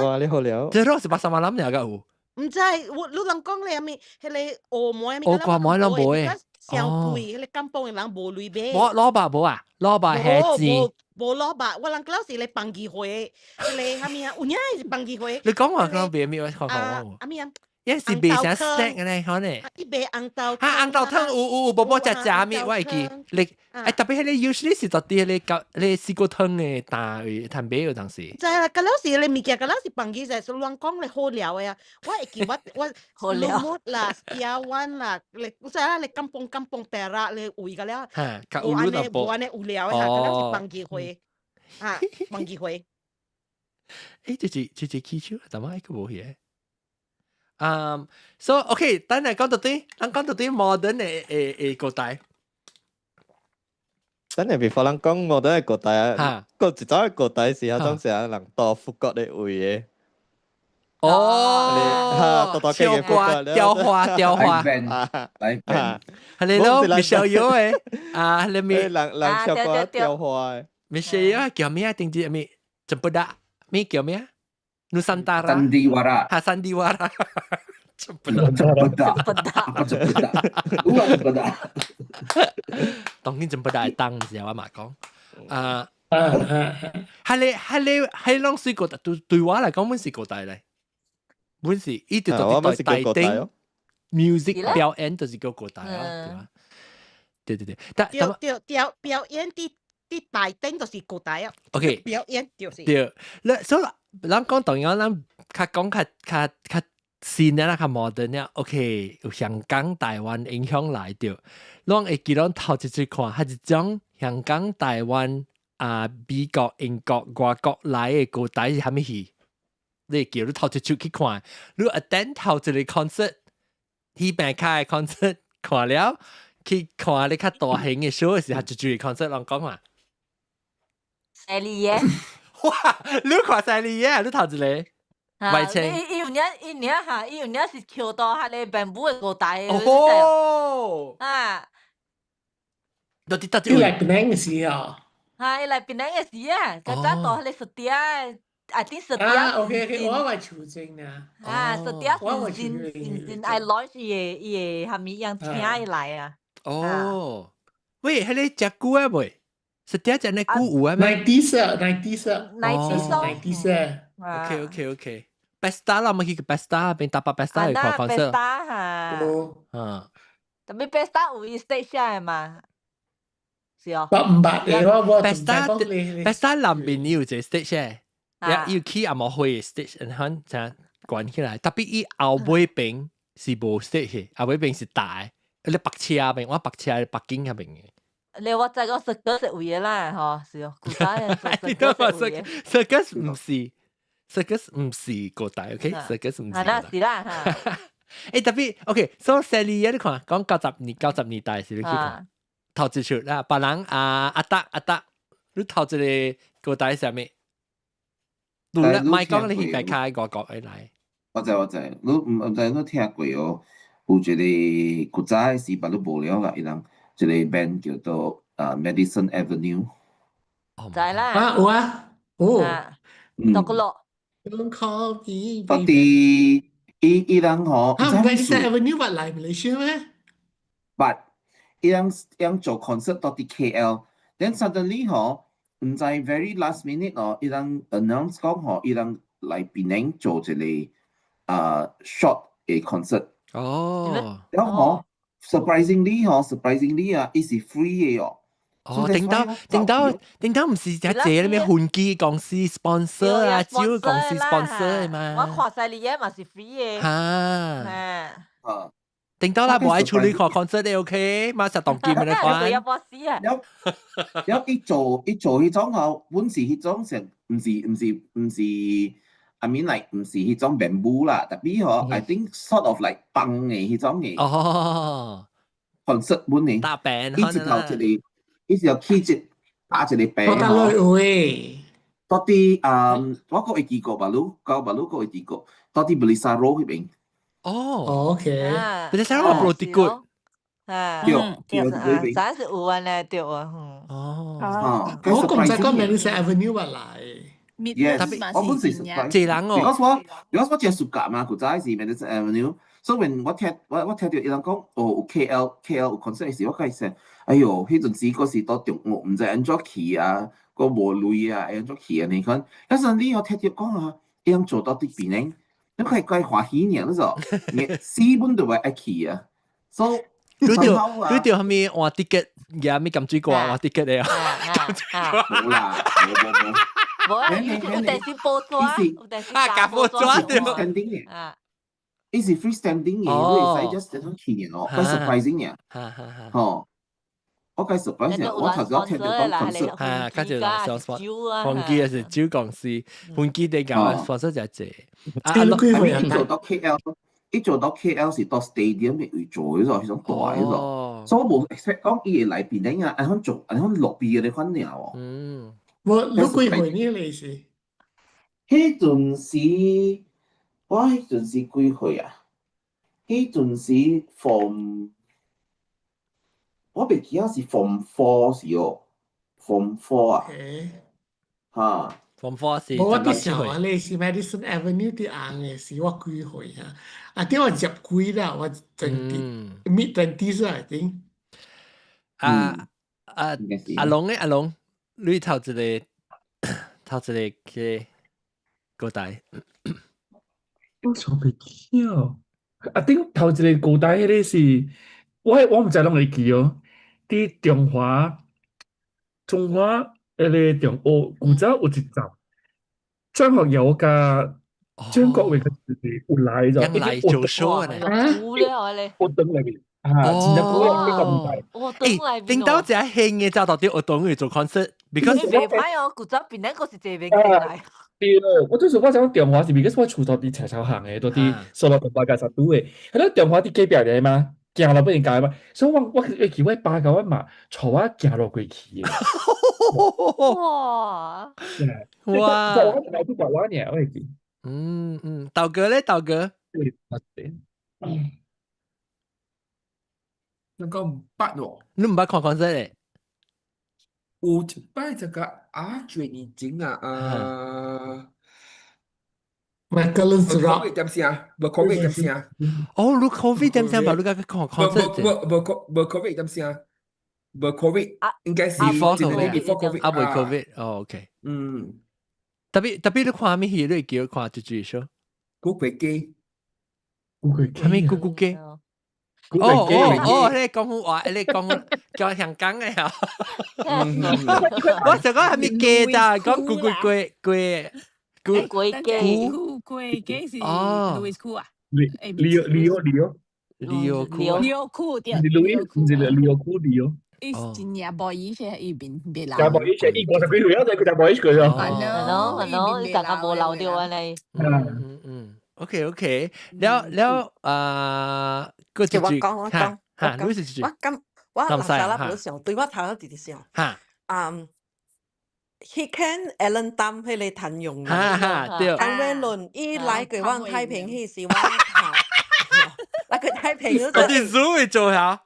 哇，你好了 jeruk 是pasar malam 嚟㗎有？唔知，你人講你係咪係你澳門？澳門都冇誒，上貴，你金邦嘅人無類買。攞吧冇啊，攞吧係錢。無攞吧，我人嗰時你放機會，你下面有影是放機會。你講話講別咩？我講講。阿咩啊？一是賣啥 snack 嘅咧，可能。伊賣紅豆湯。紅豆湯有薄薄隻隻咩？我會記。你特別係你 usually 是到啲你試過湯嘅大攤餅有當時。就係嗰陣時你物件嗰陣時放機就係亂講你好料嘅啊！我會記我好料啦，亞灣啦，你我知啦，你金邦白啦，你會㗎啦。嚇，無安尼無安尼有料嘅嚇，嗰陣時放機會。啊，忘記回。這氣球，怎麼一個冇嘢？So OK，等下講到啲，講到啲 modern 嘅古代。等下 before 咱講 modern 嘅古代啊，個一種嘅古代是嗰種時候人到福國嘅位嘅。哦，跳花、雕花，係你咯，Michelle 嘅，你咪人跳花雕花。Michelle 叫咩啊？定住咩？Jempedak咩叫咩啊 ？Nusantara。Sandiwara。嚇，Sandiwara。Jempedak。當然 Jempedak 係當時候阿媽講。係啷水過對我嚟講，本是過代嚟。本是一直到大丁 music 表演就是叫過代啊，對吧？對。表演啲大丁就是古代啊。OK， 表演就是。對，所以咱講當然咱較講較新啦，較 modern 啦。OK， 有香港、台灣影響來着。咱會記咱頭一次看，係一種香港、台灣美國、英國、外國來嘅古代是蝦米戲？你記你頭一次去看，你 attend 頭一個 concert， 去邊開嘅 concert 看了，去看你較大型嘅 show 嘅時候，就注意 concert 啷講嘛。塞利耶，哇！你看塞利耶，你頭一個，外青。伊有影是橋到下你本部嘅古代。哦。到底伊來檳榔嘅時候。伊來檳榔嘅時啊，嗰陣到你實啲I think 實啲。OK， 我係求證啊。實啲先I launch 嘢係咪樣請伊來啊？哦。喂，係你食菇啊未？實啲只你菇有啊咩？90s。OK。Pesta 啦，咪去 Pesta 邊搭把 Pesta 去看 concert。Pesta 嚇。特別 Pesta 有 stage 係嘛？是哦。唔捌嘅，我 Pesta 南邊有一個 stage 嘅，要去阿毛會 stage， 然後就關起來。特別伊後尾邊是無 stage 嘅，後尾邊是大，你白車邊，我白車北京嗰邊嘅。你話就係個食嗰食嘢啦，嗬，是哦，古代你都話食唔是古代 ，OK， 食唔是。係啦，是啦嚇。誒特別 OK，so Sally 你看講90年代時你去看，頭一出啦，別人阿德，你頭一個古代係咩？你咪講你去邊開外國嘅來？我知，你唔知你聽過哦？有一個古早時，把你無聊啦，伊人。一個 band 叫做Madison Avenue。知啦。有啊。讀個咯。到底伊人嗬？Madison Avenue 捌來Malaysia咩？But 伊人做 concert 到啲 KL，then suddenly 嗬，唔知 very last minute 哦，伊人 announce 講嗬，伊人來檳城做一個short 嘅 concert。哦。然後嗬。surprisingly 啊，伊是 free 嘅哦。哦，頂到唔是一隻你咩換機公司 sponsor 啊，招公司 sponsor 嘛。我看晒你嘢嘛是 free 嘅。嚇。頂到啦，無愛處理看 concert 你 OK，馬上當機咪嚟看。有波士啊。有伊做迄種吼，本是迄種成，唔是。I mean like 唔是迄種 bamboo 啦，特別嗬 ，I think sort of like 棒嘅迄種嘅。哦。concert 本嘅。大 band 一直頭一個，一直起一打一個 band 嗬。我有誒。到啲我個會記過吧？你個會記過，到啲 Melissa Rowe 嗰邊。哦。OK。Melissa Rowe 不pretty good。對。真是有啊咧，對啊。哦。我講在講 Madison Avenue 捌來。Yes，我本是 surprise。這人哦。because 我只暑假嘛，佢在是 Madison Avenue，所以我聽到有人講有 KL 有 concert 時，我開始哎呦，迄陣時嗰時到中國，唔知安怎去啊，個無累啊，安怎去啊？你看，但是你有聽到講啊，一樣做到啲邊呢？你可以怪歡喜呢，你說，你基本都會愛去啊。所以你條係咪換 ticket？而咪撳水過換 ticket 嚟啊？冇啦，冇。冇啊，有電視播咗，有電視架播咗嘅。伊是 freestanding 嘅，你會使 just 咁去嘅咯，佢 surprising 嘅。哦，我介 surprising，我頭先聽到講 concert，跟住上 spot， 黃記係招講師，黃記地教放咗就係做到 KL， 一做到 KL 是到 stadium 嘅位做嗰種大嗰種，所以我冇 expect 講伊嚟邊咧啊，按做按落邊嘅你款鳥喎。我幾回呢你是？迄陣時。我迄陣時幾歲啊？迄陣時 form， 我袂記得是 form 4時哦 ，form 4啊，嚇 ，form 4是。我啲時候啊，你是 Madison Avenue 啲硬嘅時，我幾歲啊？啊，啲我入幾啦，我mid-20s I think。阿龍咧，阿龍，你頭一個嘅個大。我想袂起哦，啊！頂頭一個古代迄個是，我毋知攏會記哦。佇中華迄個中學古早有一集，張學友甲張國榮有來咗，一來就說咧，我等嚟嘅，真正古嘅咁大。誒，頂到只興嘅就到啲活動去做 concert，because 袂歹哦，古早邊個是這邊嚟。對咯，我就是我想中華是because我厝到佇菜頭行誒，到佇蘇羅同巴加沙都誒，迄個中華佇隔壁嚟嘛，行落不人家嘛，所以我會記我爸甲我媽帶我行落過去誒。哇！哇！我來去台灣呢，我會記。豆哥咧，豆哥。那個唔捌喎，你唔捌看 concert 咧？有一擺這個最以前Michael Rock 點聲，無 COVID 點聲。哦，你 COVID 點聲吧？你個 concert 無 COVID 點聲，無 COVID 應該是 before COVID， 啊，未 COVID， 哦 OK。特別你看咩戲？你叫看最最少。古鬼雞，係咪古古雞？哦，你講話，你講叫香港嘅呀？我就講係咪雞咋？講古龜是 Louis Koo 啊？Leo Koo 對 ，Leo Koo。伊真正無以前伊面別老。就無以前伊50幾歲啊，佢就無以前咯。係咯，大家無留掉啊你。OK， แล้วก็จะ我講，รู้สึก我諗曬啦，嗰時候對我睇到啲時候，佢看 Alan Tam 佢嚟談用嘅，譚詠麟伊來佢往太平迄時我來佢太平嗰度，我啲書會做下。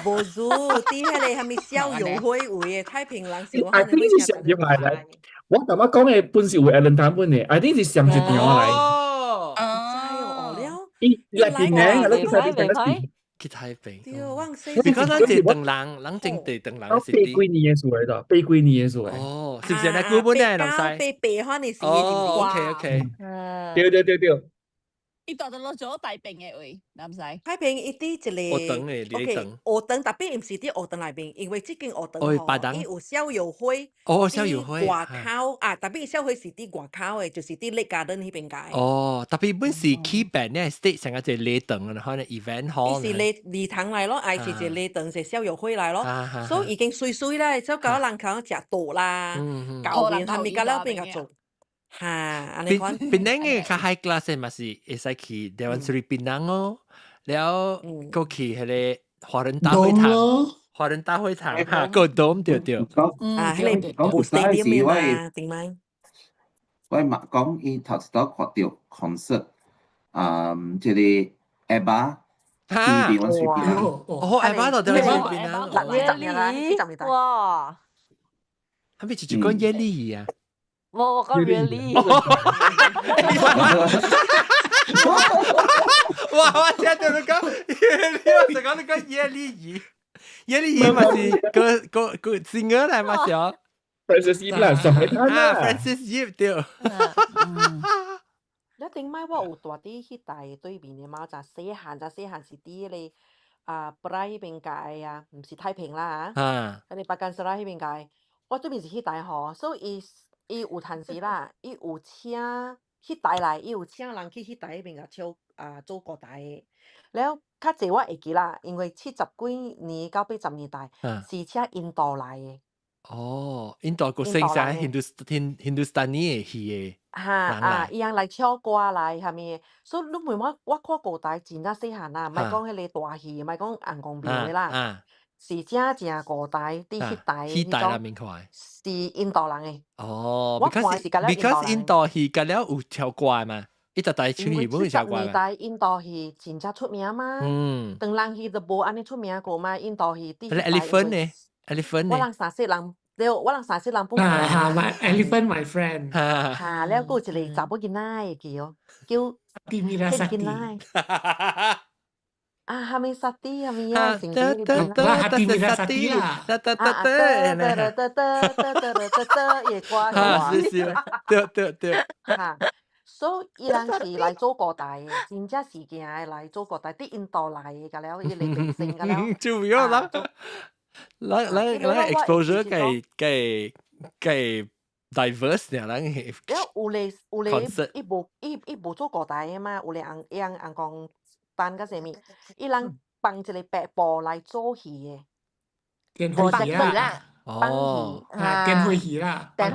無做，啲迄個係咪校友會嘅太平人時，我係啲上入嚟。我頭先講嘅本是為 Alan Tam 本嘅，I think 是上一條嚟。來邊呢？你去台北。你講咱係鄧人，咱正對鄧人是啲。八幾年嘅事嚟的，八幾年嘅事嚟。哦，是唔是嚟古本咧？老細。八番嘅事。哦 ，OK。對。伊到落咗大坪嘅位，唔使。太平伊啲一個學堂嘅，學堂，特別唔是啲學堂內邊，因為即間學堂吼，伊有校友會，校友會外口啊，特別校友會是啲外口嘅，就是啲 Lake Garden 嗰邊解。哦，特別本是 key band 咧 ，stage 成個就禮堂啊，可能 event hall。伊是禮堂嚟咯，係是禮堂是校友會嚟咯，所以已經碎啦，所以搞人口食道啦，搞邊係咪搞了邊個做？嚇，安尼講。檳榔嘅較 high class 嘅嘛是會使去台灣水檳榔哦，แล้วก็去迄個華人大會堂嚇，個 dome 對。迄個無 stadium 嘅嘛，點解？我嘛講伊頭一道看到 concert，即個 ABBA 去台灣水檳榔。哦，ABBA 到台灣水檳榔，哇！係咪就講耶利啊？我講 really，哇！我聽到你講我成講你講耶利儀，耶利儀嘛是個 singer 嚟嘛是哦。Francis Yip 啦，上海灘啦 ，Francis Yip 對。你頂擺我有大啲去大對面嘅貓，就細漢是啲咧布拉嗰邊界啊，唔是太平啦嚇。佢哋白間斯拉嗰邊界，我對面是去大河，所以伊有陣時啦，伊有請去大來，伊有請人去大嗰邊個跳做歌台嘅。แล้ว較濟我會記啦，因為70幾年到80年代是請印度來嘅。哦，印度個姓啥？Hindustani 嘅戲嘅，伊人來唱歌來下面，所以你問我看歌台真正細漢啦，唔係講迄個大戲，唔係講紅光片嘅啦，是正歌台啲迄台啦，明塊是印度人嘅。哦，because 印度戲隔了有跳歌嘛，伊就大唱戲本會跳歌嘛。年代印度戲真正出名嘛，當然戲就無安尼出名過嘛，印度戲啲。elephant 呢？我人30人，我人30人半。my elephant my friend。แล้วกูจะ嚟查某囡仔叫囡仔。哈咪沙啲，哈咪啊，成啲嘅沙啲啦。夜歌對。所以伊人是來做歌台嘅，真正是件來做歌台，啲印度來嘅，㗎了，伊嚟明星㗎了。就唔要啦。咱 exposure 嘅 diverse 呢，咱係。有咧，伊無做歌台嘅嘛，有咧人講辦個啥物，伊人放一個白布來做戲嘅。電灰戲啦。哦。電灰戲啦。電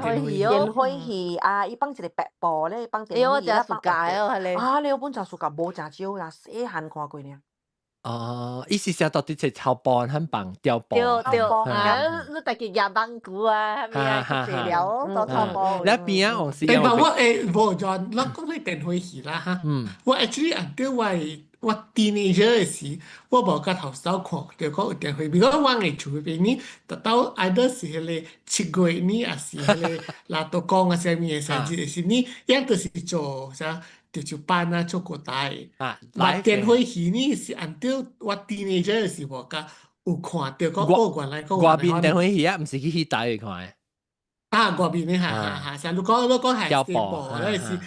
灰戲啊！伊放一個白布咧，放電灰戲。我真係假哦，係你。你有本真暑假無真少啦，細漢看過呢。哦，意思是到底係超磅很棒，吊磅。對，你大家廿蚊股啊，係咪啊？治療到超磅。你邊啊？我是。但我無咗，我講你電灰戲啦嚇。我 actually until我 teenager 嘅時，我無甲頭手看着講有電灰，因為我嘅厝邊呢，到 either 是迄個7月呢，還是迄個拉刀公啊，啥物嘅生日是呢，樣都是做啥？潮州班啊，做歌台但電灰戲呢是 until 我 teenager 嘅時候，我有看到講原來外邊電灰戲啊，唔是去台去看嘅。外邊呢像你講係碉堡，那是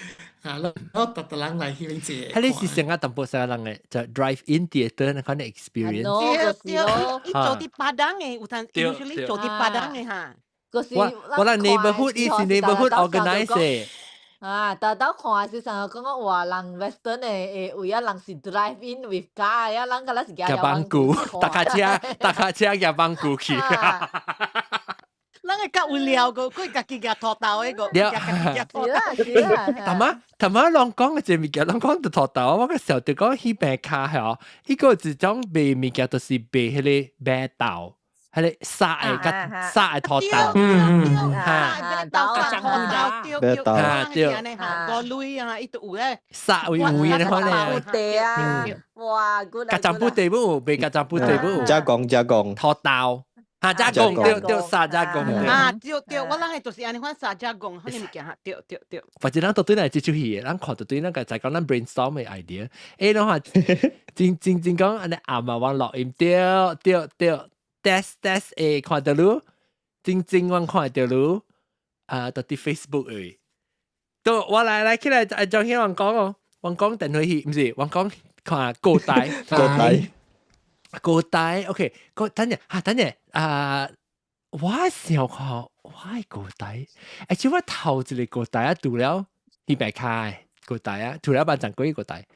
我特人來去邊坐。係你是成個淡薄上人嘅，就 drive-in theatre 那款嘅 experience。對，伊做啲Padang嘅，有陣 usually 做啲Padang嘅嚇。我哋 neighborhood is neighborhood organize。但看是上講個話，人 Western 誒為啊，人是 drive in with car，啊，人個咱是夾幫鼓，搭架車夾幫鼓去。咱個較無聊個，佢家己夾拖豆嗰個，夾拖豆。頭媽攏講嘅隻物件，攏講到拖豆，我個時候就講去買卡係，呢個一種賣物件就是賣迄個白豆。係你殺嘅拖豆，個女啊，伊都有咧殺會嘅可能。哇，格雜布地不，被格雜布地不。加工拖豆，加工對殺加工。對，我諗係就是安尼款殺加工，嗰啲物件嚇，對。或者咱到對嚟接觸戲，咱看到對咱個就講咱 brainstorm 嘅 idea。誒，侬話真講安尼暗啊，往錄音對。test 看到咯，真我看到咯，到啲 Facebook 誒，到我來起來就向王講哦，王講電話戲，唔是王講看歌台 ，OK， 等陣，我想看我歌台，即我頭一個歌台啊，除了一百卡歌台啊，除了班長嗰個歌台，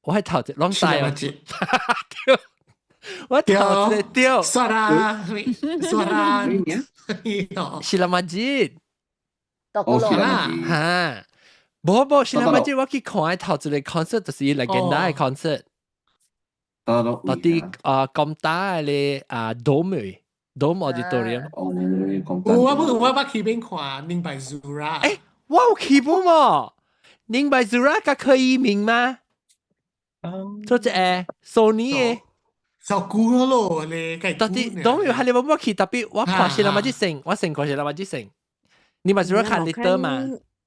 我係頭一攏台哦。我頭一個掉，刷啦，是啦嘛子，啦嚇，無是啦嘛子，我去看嘅頭一個 concert 就是Legenda嘅 concert，到啲咁大嘅Dome Auditorium，我去邊看寧白 Zura， 誒，我有去過嘛，寧白 Zura 甲柯以明嗎？做隻Sony 嘅。就估咯咧，到底當然係你冇去，特別我看是啦嘛之成，我成個是啦嘛之成，你咪做咗看 later 嘛？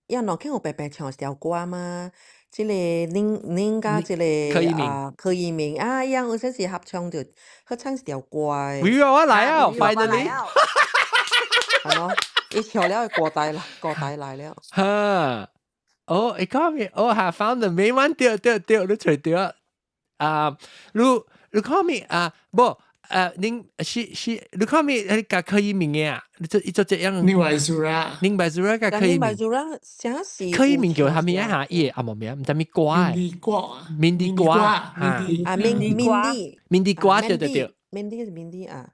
要哪看我白白唱條歌嘛？這個恁家這個柯以明啊，一樣有陣時合唱就合唱一條歌。我來啊 ，finally。係咯，一跳了歌帶啦，歌帶來了。哈，哦，你講咩？我係 found the main one，對，你除掉啊，你講咩啊？不。您你看沒？那個柯以明啊，你做這樣。寧白祖啦，寧白祖啦，個柯以明。啥事？柯以明叫他們一下耶，阿冇名，唔知咩歌。面的歌啊，面的歌，對。面的是面的啊。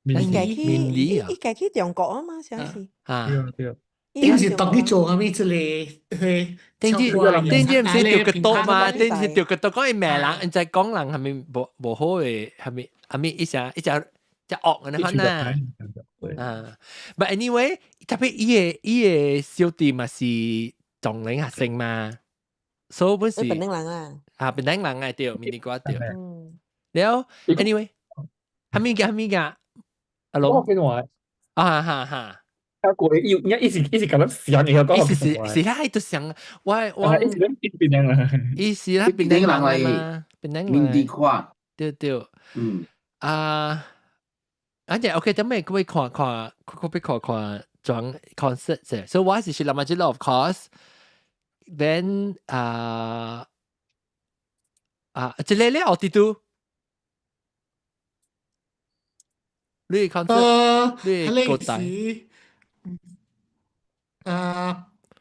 面的啊。伊家去中國啊嘛，啥事？啊。頂是當去做下面之類，頂唔是調個多嘛？頂是調個多講伊罵人，在講人係咪無好嘅？係咪？阿咪一隻惡嘅呢？可能but anyway，特別伊個小弟嘛是中領學生嘛，所以本是本地人啊，本地人啊對，面啲歌對。แล้ว anyway，係咪㗎？阿龍，哈。他過一直咁樣想，然後講是他喺度想，我一直咁變樣啦。伊是他變人嚟，面的歌，對。反正 OK， 等咩佢看裝 concert 啫。所以我是去諗下之後 ，of course，then 即係咧，我哋都你 concert，你個大。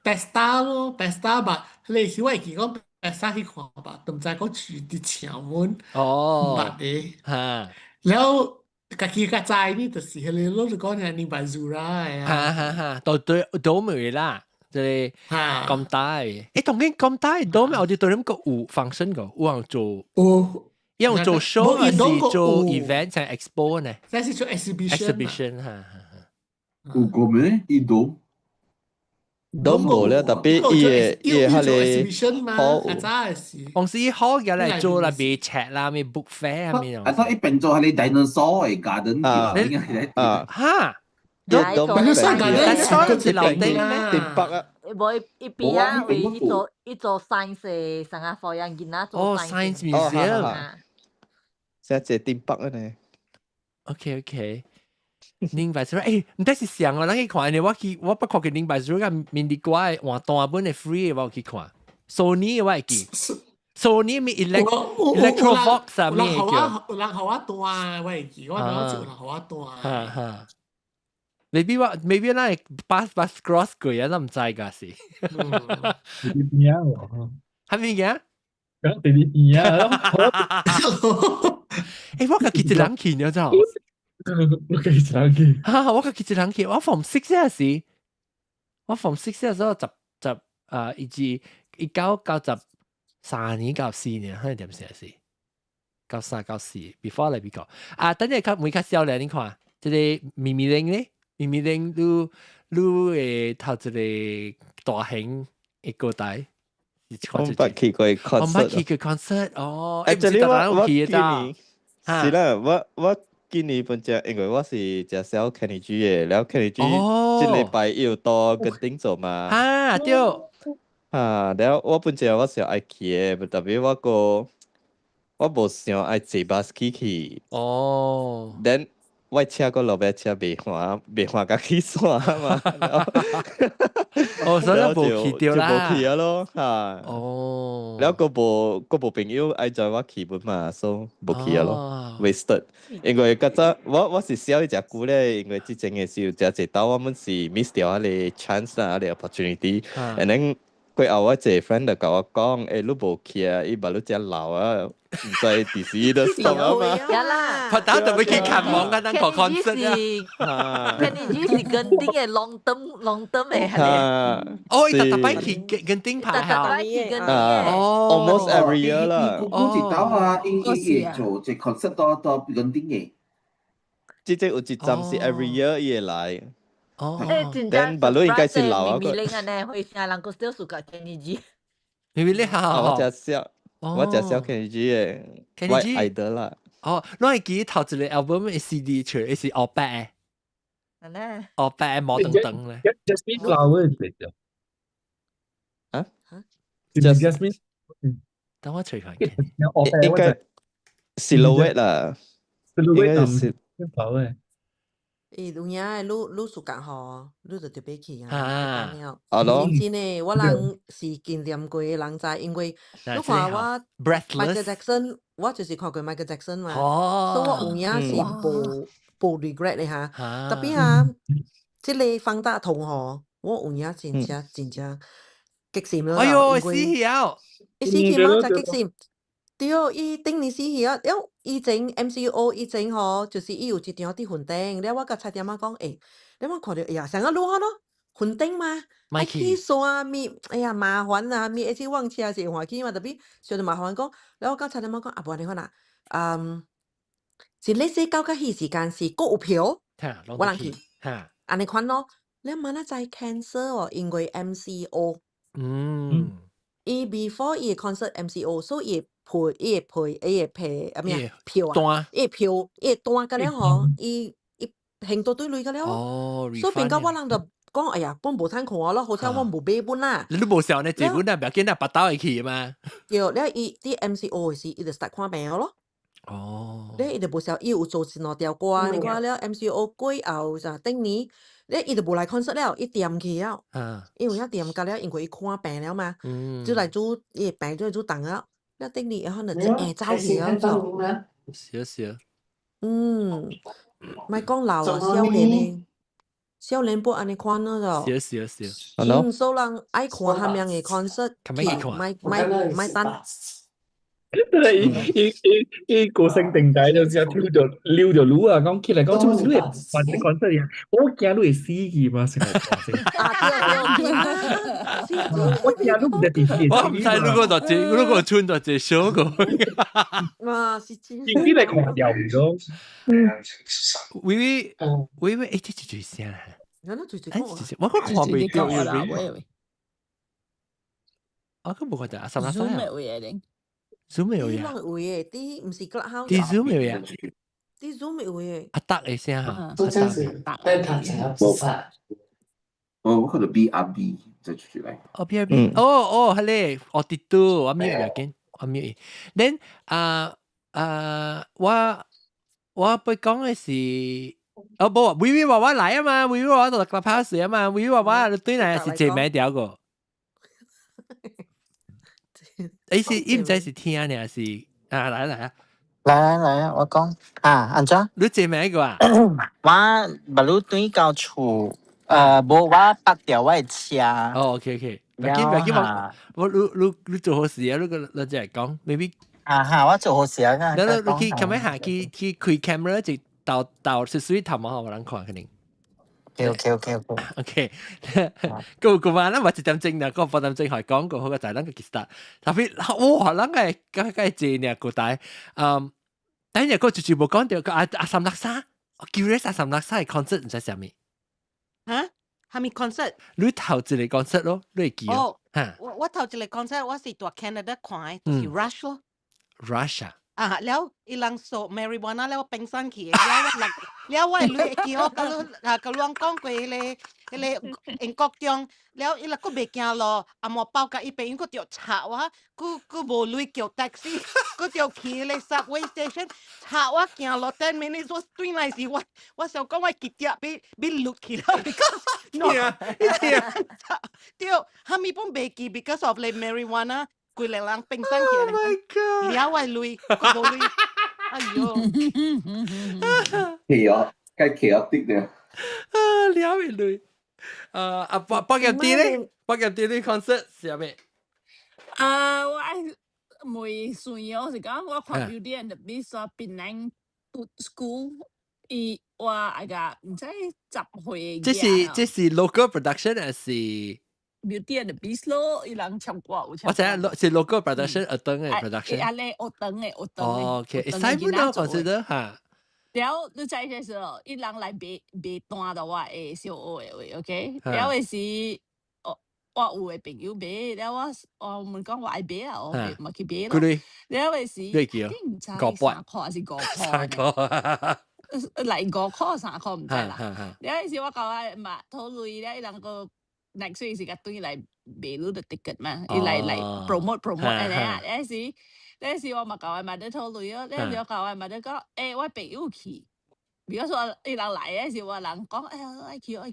Pesta 咯 ，Pesta 吧，你是我記講 Pesta 去看吧，都唔知講住啲潮門，唔捌嘅。嚇，然後家己個在呢，就是佢哋攞嚟講係寧白祖啦，係啊。嚇，都冇啦，即係咁大。誒，當然咁大，都冇我哋對咁個有 function 個，有人做。因為做 show 還是做 event 係 expo 呢？即係做 exhibition 嚇。有個咩？伊都冇咧，特別伊係你好，公司好嘅嚟做啦，咪 chat 啦，咪 book fair 啊，咪樣。啊，所以變做係你 dinosaur 嘅 garden 嚇，dinosaur 是樓頂咩？電北啊，冇一邊啊，為一座 science 上啊，課人見啊做 science museum，成隻電北啊呢。OK。寧白祖誒，唔得是上啊！咱去看呢，我不看嘅寧白祖個面啲歌換單本係 free 嘅，我去看。Sony 我會記 ，Sony 咪 Electrovox 啊，咩叫？有人學我單，我會記，我攞住人學我單。嚇 ，maybe 咱係 pass cross 過啊，都唔知㗎是。邊啊？係咪嘅？講第二邊啊！誒，我個記者人去了咋？我記住人去，我個記住人去，我 form 6嗰時，我 form 6嗰時候1993年94年，可能點寫是93 94 before 嚟比較等陣每較少咧，你看，即個咪咪玲咧，咪咪玲你誒頭一個大型一個帶，我捌去過 concert， 我捌去過 concert，哦，誒，即係我記得，是啦，我。今年本隻，因為我是隻小 Kenny G 嘅，然後 Kenny G 這禮拜要到跟丁做嘛。對。然後我本隻我想愛去嘅，特別我無想愛坐巴士去。then 我車個路邊車未換甲去山嘛。所以無去掉啦。就無去啊咯，然後個無朋友愛載我去本嘛，所以無去啊咯 ，wasted。因為嗰陣我是少一隻股咧，因為之前嘅時候只到我們是 miss 掉嗰個 chance 啦，嗰個 opportunity。and then 過後我一個 friend 就甲我講，你無去啊，伊話你只老啊，唔知第時都爽啊嘛。佢打就會去看網嗰陣個 concert 啊。Kenny G 是跟丁嘅 long term 嘅係咪？伊特別去跟丁排下。almost every year 啦。我知道啊，伊做隻 concert 多跟丁嘅。即有一站是 every year 伊會來。但巴魯應該是老啊個。咪咪玲啊呢，會成人個 still 屬個 Kenny G。咪咪玲好。我只小 Kenny G 嘅，我愛得啦。我係記頭一個 album 嘅 CD 出嚟是歐白嘅。歐白冇等等咧。Just Be Flower 嚟嘅。Jasmine，等我隨佢。應該 silhouette 啦，應該是。有影你暑假吼，你就特別去啊。咯。真誒，我人是經驗過誒人知，因為你看我 Michael Jackson， 我就是看過 Michael Jackson 嘛，所以我有影是無 regret 誒哈。特別啊，即個方大同吼，我有影真正激心了。哎呦，死去了！伊死去嘛才激心。對，伊頂年死去啊！了，以前 MCO 以前吼，就是伊有一場佇雲頂，了我甲蔡點仔講，你有看到哎呀，上個路吼咯，雲頂嘛，愛去山咪，哎呀麻煩啊，咪一直往車是換去嘛，特別小着麻煩講，了我甲蔡點仔講，啊無安尼款啦，是你說到迄時間是閣有票，我人去，安尼款咯，了明仔載 cancel 哦，因為 MCO，伊 before 伊個 concert MCO，所以伊會賠啊咩票啊，伊票伊單個了吼，伊行到對類個了，所以變到我人就講，哎呀，我無通看咯，好像我無買本啦。你都無想呢，這本啦，別見啊，巴刀會去嘛。對，了伊啲 MCO 時，伊就 start 看病咯。咧伊就無想，伊有做一兩條歌，你看了 MCO 過後就頂年，咧伊就無來 concert 了，伊點去了，因為遐點個了，因為伊看病了嘛，就來做伊病就來做重了。那頂年可能就走去了就，少。咪講老啊，少年呢，少年不安尼看了就，所以人愛看下面嘅 concert，咪等。伊個性定解就只跳就溜就擼啊！講起來講，做乜事你煩你講乜嘢？我驚你會死去嘛！成日講先。我驚你唔得電視。我唔使如果穿就只小個。哇！是真。你嚟看掉咗。喂，誒，這最聲啊！我覺看未到有。我覺冇覺得啊，什麼聲啊？Zoom 有呀，啲唔是 Clubhouse，啲 Zoom 有呀，啲 Zoom 有嘅。阿達嘅聲嚇，都這樣子，但他才要比賽。我可能 BRB 再出去來。BRB，係咧，我跌到，我瞄又見，我瞄。then 我被講嘅是，冇，微微娃娃來啊嘛，微微娃娃到 Clubhouse 啊嘛，微微娃娃對嚟是借名條個。你是唔知是聽呢，還是來啊！來，我講安怎？你借名個啊？我不如對到厝，無我北調我嘅車。OK， 別緊，你做好事啊！你就係講 ，maybe 我做好事啊！你去咁樣下去開 camera 就到水頭嘛，我人看肯定。OK， 個話咧，我一點鐘啦，個半點鐘係講過好個就係咱個 start，特別哇，咱個梗係正呢個帶，等日個就全部講到個阿三六三，我叫你阿三六三係 concert 唔使上面，係咪 concert？你頭一個 concert 咯，你會記哦，我頭一個 concert 我是在 Canada 看，就是 Rush 咯 ，Rush 啊。แล้วอีหลังโซ marijuana แล้วเป็นสังเกตแล้วว่าลุยกี่ฮอกกะลวงก้องกวยเลยเอ็งกอกจองแล้วอีหลังก็เบกยาลออะหมอเป่ากับอีเปงก็เตียวฉะวะกูบ่ลุยเกี่ยวแท็กซี่ก็เตียวขี่เลย subway station ฉะวะเกี่ยวรอ10 minutes was 3 nights ว่าเสียวก็ว่ากิจจะไปลุกขี่แล้ว because no เตียวฮามีปุ่มเบกี because of like marijuana佢嚟冷冰身嘅，了位累，個冇累，哎呦，該 chaotic 嘅，了位累，八點啲咧concert 係咩？我未算我是講我看 Beauty and the Beast 啊，Penang School，我嗰個唔知10歲。這是 local production 還是？Beauty and the Beast 咯，伊人唱歌有唱。我知是 local production，學堂嘅 production。阿咧學堂嘅。OK，西門都 consider 嚇。了，你知嘅時候，伊人來買單到我誒小學嘅位 ，OK。了嘅時，我有個朋友買，了我問講我愛買啊，我咪去買咯。了嘅時，你唔知3塊還是5塊？3塊。嚟5塊3塊唔知啦。了嘅時我講我嘛討論咧，伊人個。next week 時間對嚟買到 ticket 嘛，伊嚟 promote，嗰時我咪教我買得套女咯，嗰時我教我買得講，我朋友去。比如說，人嚟嗰時，我人講，愛去，you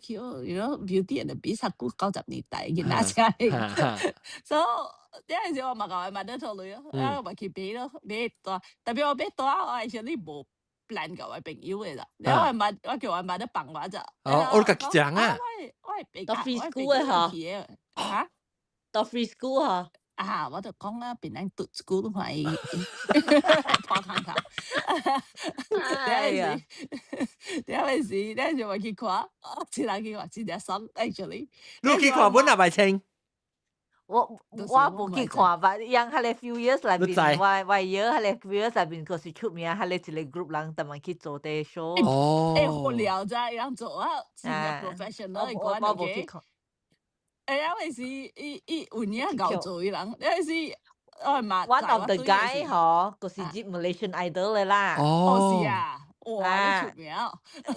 know Beauty and the Beast 90年代嘅那些，所以嗰時我咪講買得套女咯，我咪去買咯，買多，特別我買多，我係想你冇 plan 個我朋友嘅啦，我叫我買得棒話咋，我自己講啊，我係俾到 free school 嘅嚇，到 free school 嚇。我就講啦，邊人讀 school 都係拖堂頭。第一時，咧就話去看，只人去話只隻手 actually。你去看本啊，咪清？我冇去看吧，yang 係你 few years 裏邊，我year 係你 few years 裏邊嗰時出名，係你一個 group 人特別去做啲 show。好聊咋，樣做啊，似個 professional 嚟講我冇去看。因為是伊有影搞做伊人，因為是One of the guy 嗬，嗰時接 Malaysian Idol 嘅啦。是啊，哇，出名。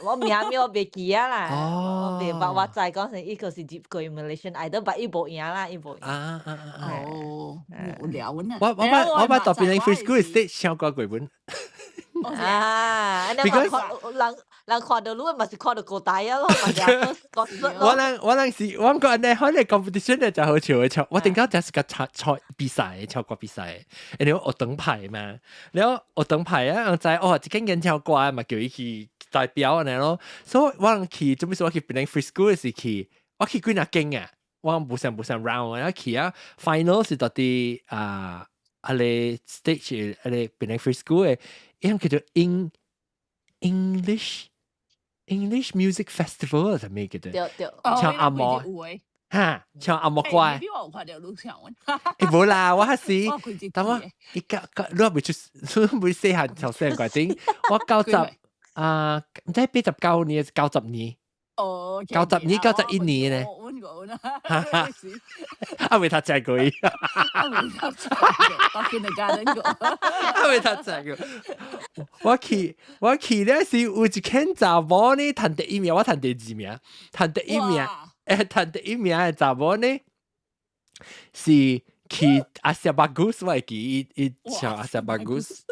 我名我未記啊啦。我未我就係講成伊嗰時接過 Malaysian Idol，但伊冇贏啦，伊冇贏。無聊啊！我把特別 free school stage 唱過幾本。人看到路咪是看到個大啊咯，我嗰時我個人咧，可能 competition 咧就好笑嘅唱，我點解就是個賽比賽唱歌比賽，然後學燈牌嘛，然後學燈牌啊，我知一間演唱歌嘛叫伊去代表咁樣咯，所以我去做咩事我去變成 free school 嘅時去，我去幾廿間啊，我冇上 round， 我去啊 final 是到啲你 stage 你變成 free school 嘅，一樣叫做English Music Festival 係咩叫做？唱阿莫嚇，唱阿莫怪。冇啦，我係等我依家你未出，你未細漢頭先嗰陣，我90唔知89年90年，90年91年咧。阿未讀冊過，阿未讀冊過。我去咧是有一間查某呢，彈第一名，我彈第二名，彈第一名，彈第一名嘅查某呢是去阿塞巴古斯，我會記伊唱阿塞巴古斯。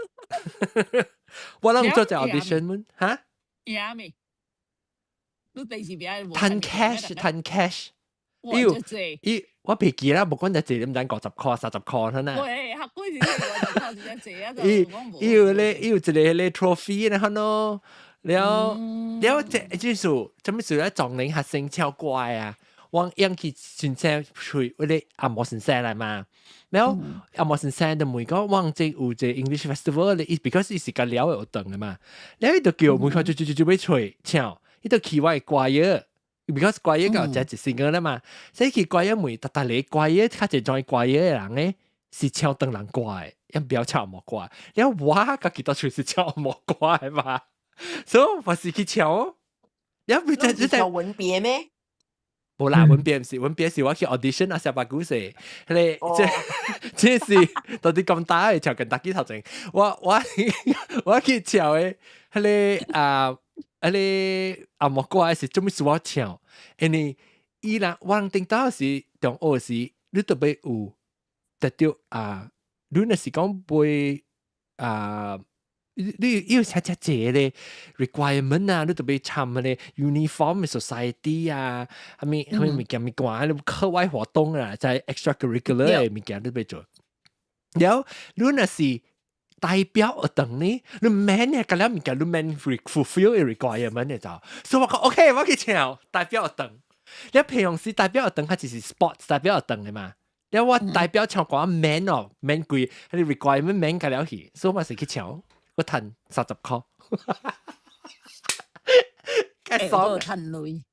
我諗做隻 audition 們嚇。贏未？你第二名彈 cash。我未記啦，冇講就借點等90塊、30塊啦。喂，客觀先我就靠住一借啊，要一個咧 trophy 咧，咯，了即數，做咩事咧？撞領學生超怪啊！我引起先生去嗰啲阿莫先生嚟嘛，然後阿莫先生就每個忘記有隻 English Festival 咧，because 伊是個了嘅活動嘅嘛，然後伊就叫每個就要吹唱，伊就期望怪嘢。because 怪嘢個就係一個啦嘛，所以佢怪嘢每特你怪嘢，佢就做怪嘢嘅人咧，是唱鄧人怪，一唔要唱莫怪，然後我個幾多處是唱莫怪嘛，所以我是去唱哦，然後你唱吻別咩？冇啦，吻別唔是，吻別是我去 audition 啊，小白故事，你即係到底咁大嘅唱緊大幾頭前，我去唱嘅，係你莫怪是做咩事我唱，伊人我聽到是中學時，你特別有得到你那是講背你要寫咧 requirement 啊，你特別參咧 uniform society 啊，係咪物件咪講你課外活動啊，就係 extracurricular 嘅物件你特別做，然後你那是。代表我等你，你 man 嘅嗰啲物件，你 man fulfill 嘅 requirement 嘅就，所以我講 OK， 我去唱代表我等。你平時代表我等，佢只是 sports 代表我等嘅嘛。你我代表唱歌 man 哦 ，man 貴，佢哋 requirement man 嘅了去，所以我是去唱，我賺30塊。幾爽！賺累。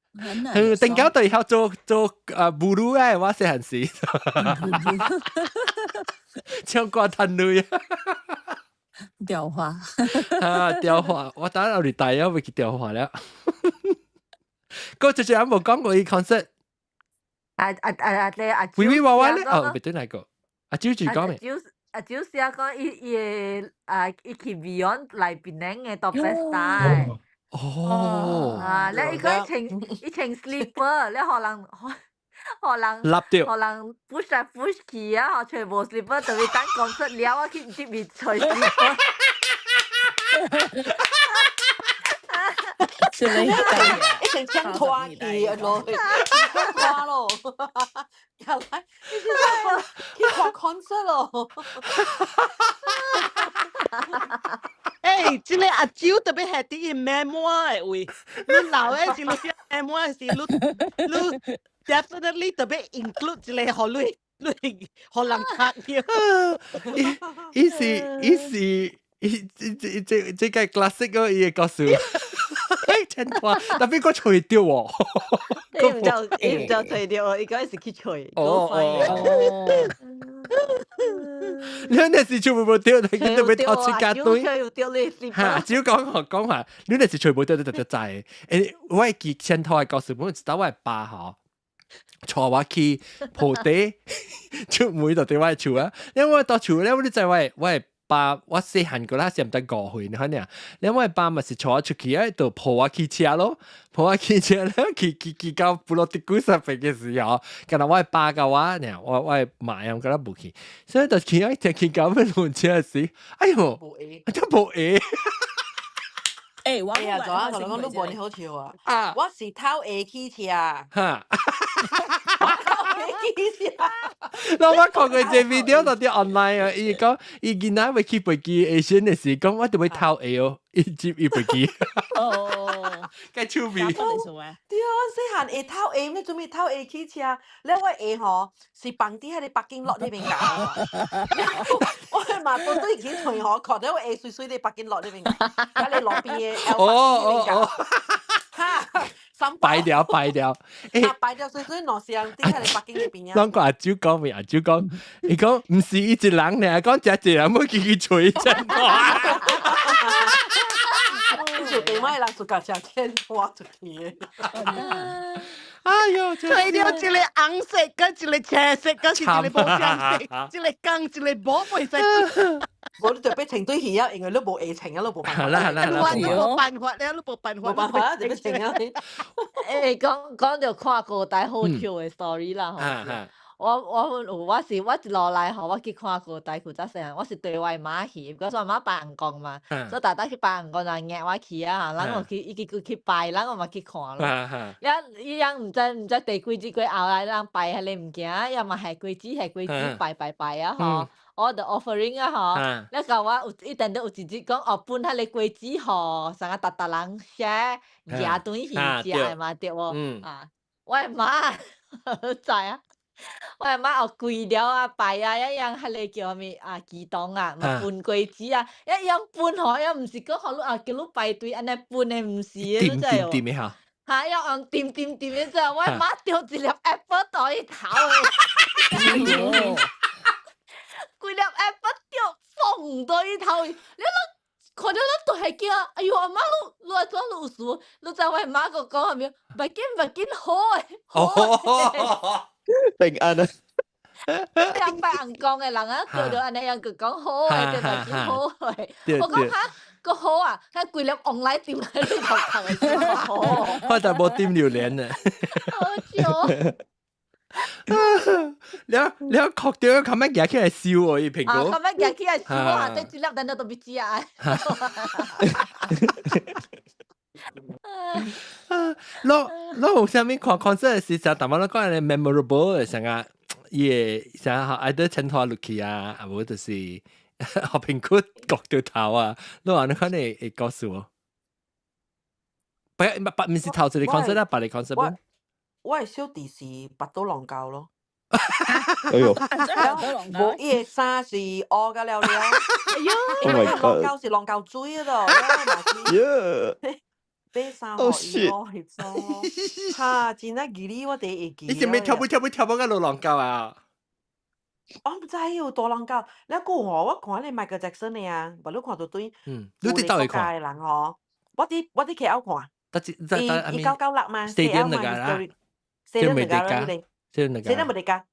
定搞對口做布魯嘅，我細漢時唱歌賺累啊！雕花雕花，我打到你大咗會去雕花了。嗰隻有冇講過伊 concert？微微娃娃咧，唔對哪個？阿招住講未？阿招試下講伊去 Beyond 嚟檳城嘅 top best style。哦。你佢穿 slipper，你可能可能push 來 push 去啊，全部 slipper 特別等concert了，我去接面除 slipper。是你一成槍拖去落去，拖咯，又來，去看 concert 咯。即個阿舅特別係啲 memoir 嘅位，你老嘅時，你寫 memoir 嘅時，你 definitely 特別 include 即個學你學人拍嘅。這個 classic 個嘢告訴。真話，特別個除掉喎，唔就除掉，應該是去除。你那時全部冇掉，你見到佢頭切架堆，嚇，只要講話，你那時全部掉就滯。我係記前頭係告訴我，知道我係爸嗬，坐我去鋪地，出門就對我係厝啊，因為我到厝咧，我哋就我係。我細漢個啦，先唔得5歲，你看呢？因為爸咪是坐我出去喺度抱我去車咯，抱我去車咧，去到布洛迪古實邊嘅時候，咁啊我係爸嘅話呢，我係媽又覺得冇去，所以就去到咁樣輪車時，哎呦，真冇嘢。我講都冇你好笑啊！我是偷 A 去車。我看佢隻 video 到啲 online 啊，伊講伊見仔會去飛機 Asian 嘅時，講我哋會偷 A 哦，伊接伊飛機。嘅趣味。對啊，細漢會偷 A， 你做咩偷 A 去車？你我 A 嗬是放啲喺你北京落呢邊搞。我係麻到都已經同學講，因為 A 碎碎你北京落呢邊搞，喺你落邊嘅 L 呢邊搞。敗掉。敗掉碎碎攞上啲喺你北京呢邊啊！當個阿舅講咩？阿舅講，你講唔是一隻人咧，講隻人冇佢吹真話。做地媽人做架隻天花出去。哎呦，吹到一個紅色，跟一個青色，跟一個冇青色，一個鋼，一個冇會使。我都特別情對戲啊，因為都冇愛情啊，都冇辦法。冇辦法咧，都冇辦法。冇辦法，特別情啊！講到看過大好笑嘅 story 啦，我是我一落來吼，我去看過大古早時，我是對外媽去，嗰時我媽拜銀鋼嘛，所以大家去拜銀鋼就約我去啊，然後我去拜，然後我咪去看咯。伊樣唔知第幾支鬼後來人拜，你唔驚，又咪係幾支拜啊吼。我的 offering 啊嗬，你講我一定都有自己講哦，搬喺你櫃子嗬，成日特人寫廿頓現食嘛對喎，我係媽知啊，我係媽哦跪了啊拜啊，一樣係你叫咩啊祈禱啊，咪搬櫃子啊，一樣搬嗬，又唔是講好啊叫你排隊安尼搬嘅唔是啊，都真係喎。嚇！又按掂嘅之後，我係媽掉一粒 apple 袋頭。規粒 apple 掉放到伊頭，你看到咱都係驚，哎呦阿媽你來裝老鼠，你就為媽個講係咪？唔緊好誒，平安啊！兩百銀鋼嘅人啊，叫到安尼樣佢講好誒，對咪見好誒？我講嚇個好啊，佢規粒往來掂喺你頭頭嘅時候，我就冇掂榴蓮啊！好笑。你確定咁樣夾起嚟笑喎？依蘋果咁樣夾起嚟笑啊！對住粒等到都唔知啊！攞好上面看 concert 嘅時陣，但係我講係 memorable 嘅成日嘢，成日愛得襯托落去啊，啊無就是學蘋果割掉頭啊！你話你可能會告訴我，唔是頭先你 concert 啦，別你 concert。我係小弟是拔到狼教咯，哎呦，冇嘢衫是我嘅了了，因為狼教是狼教追嗰度，俾衫可以我去做，嚇！真係幾哩我哋會記。你是咪跳舞嘅老狼教啊？我唔知有大狼教，你講我看你Michael Jackson嘅啊，唔你看到對，你哋到底看？人嗬，我啲 KL 看，伊996嘛，KL 嘛。四兩人家啦，四兩冇家。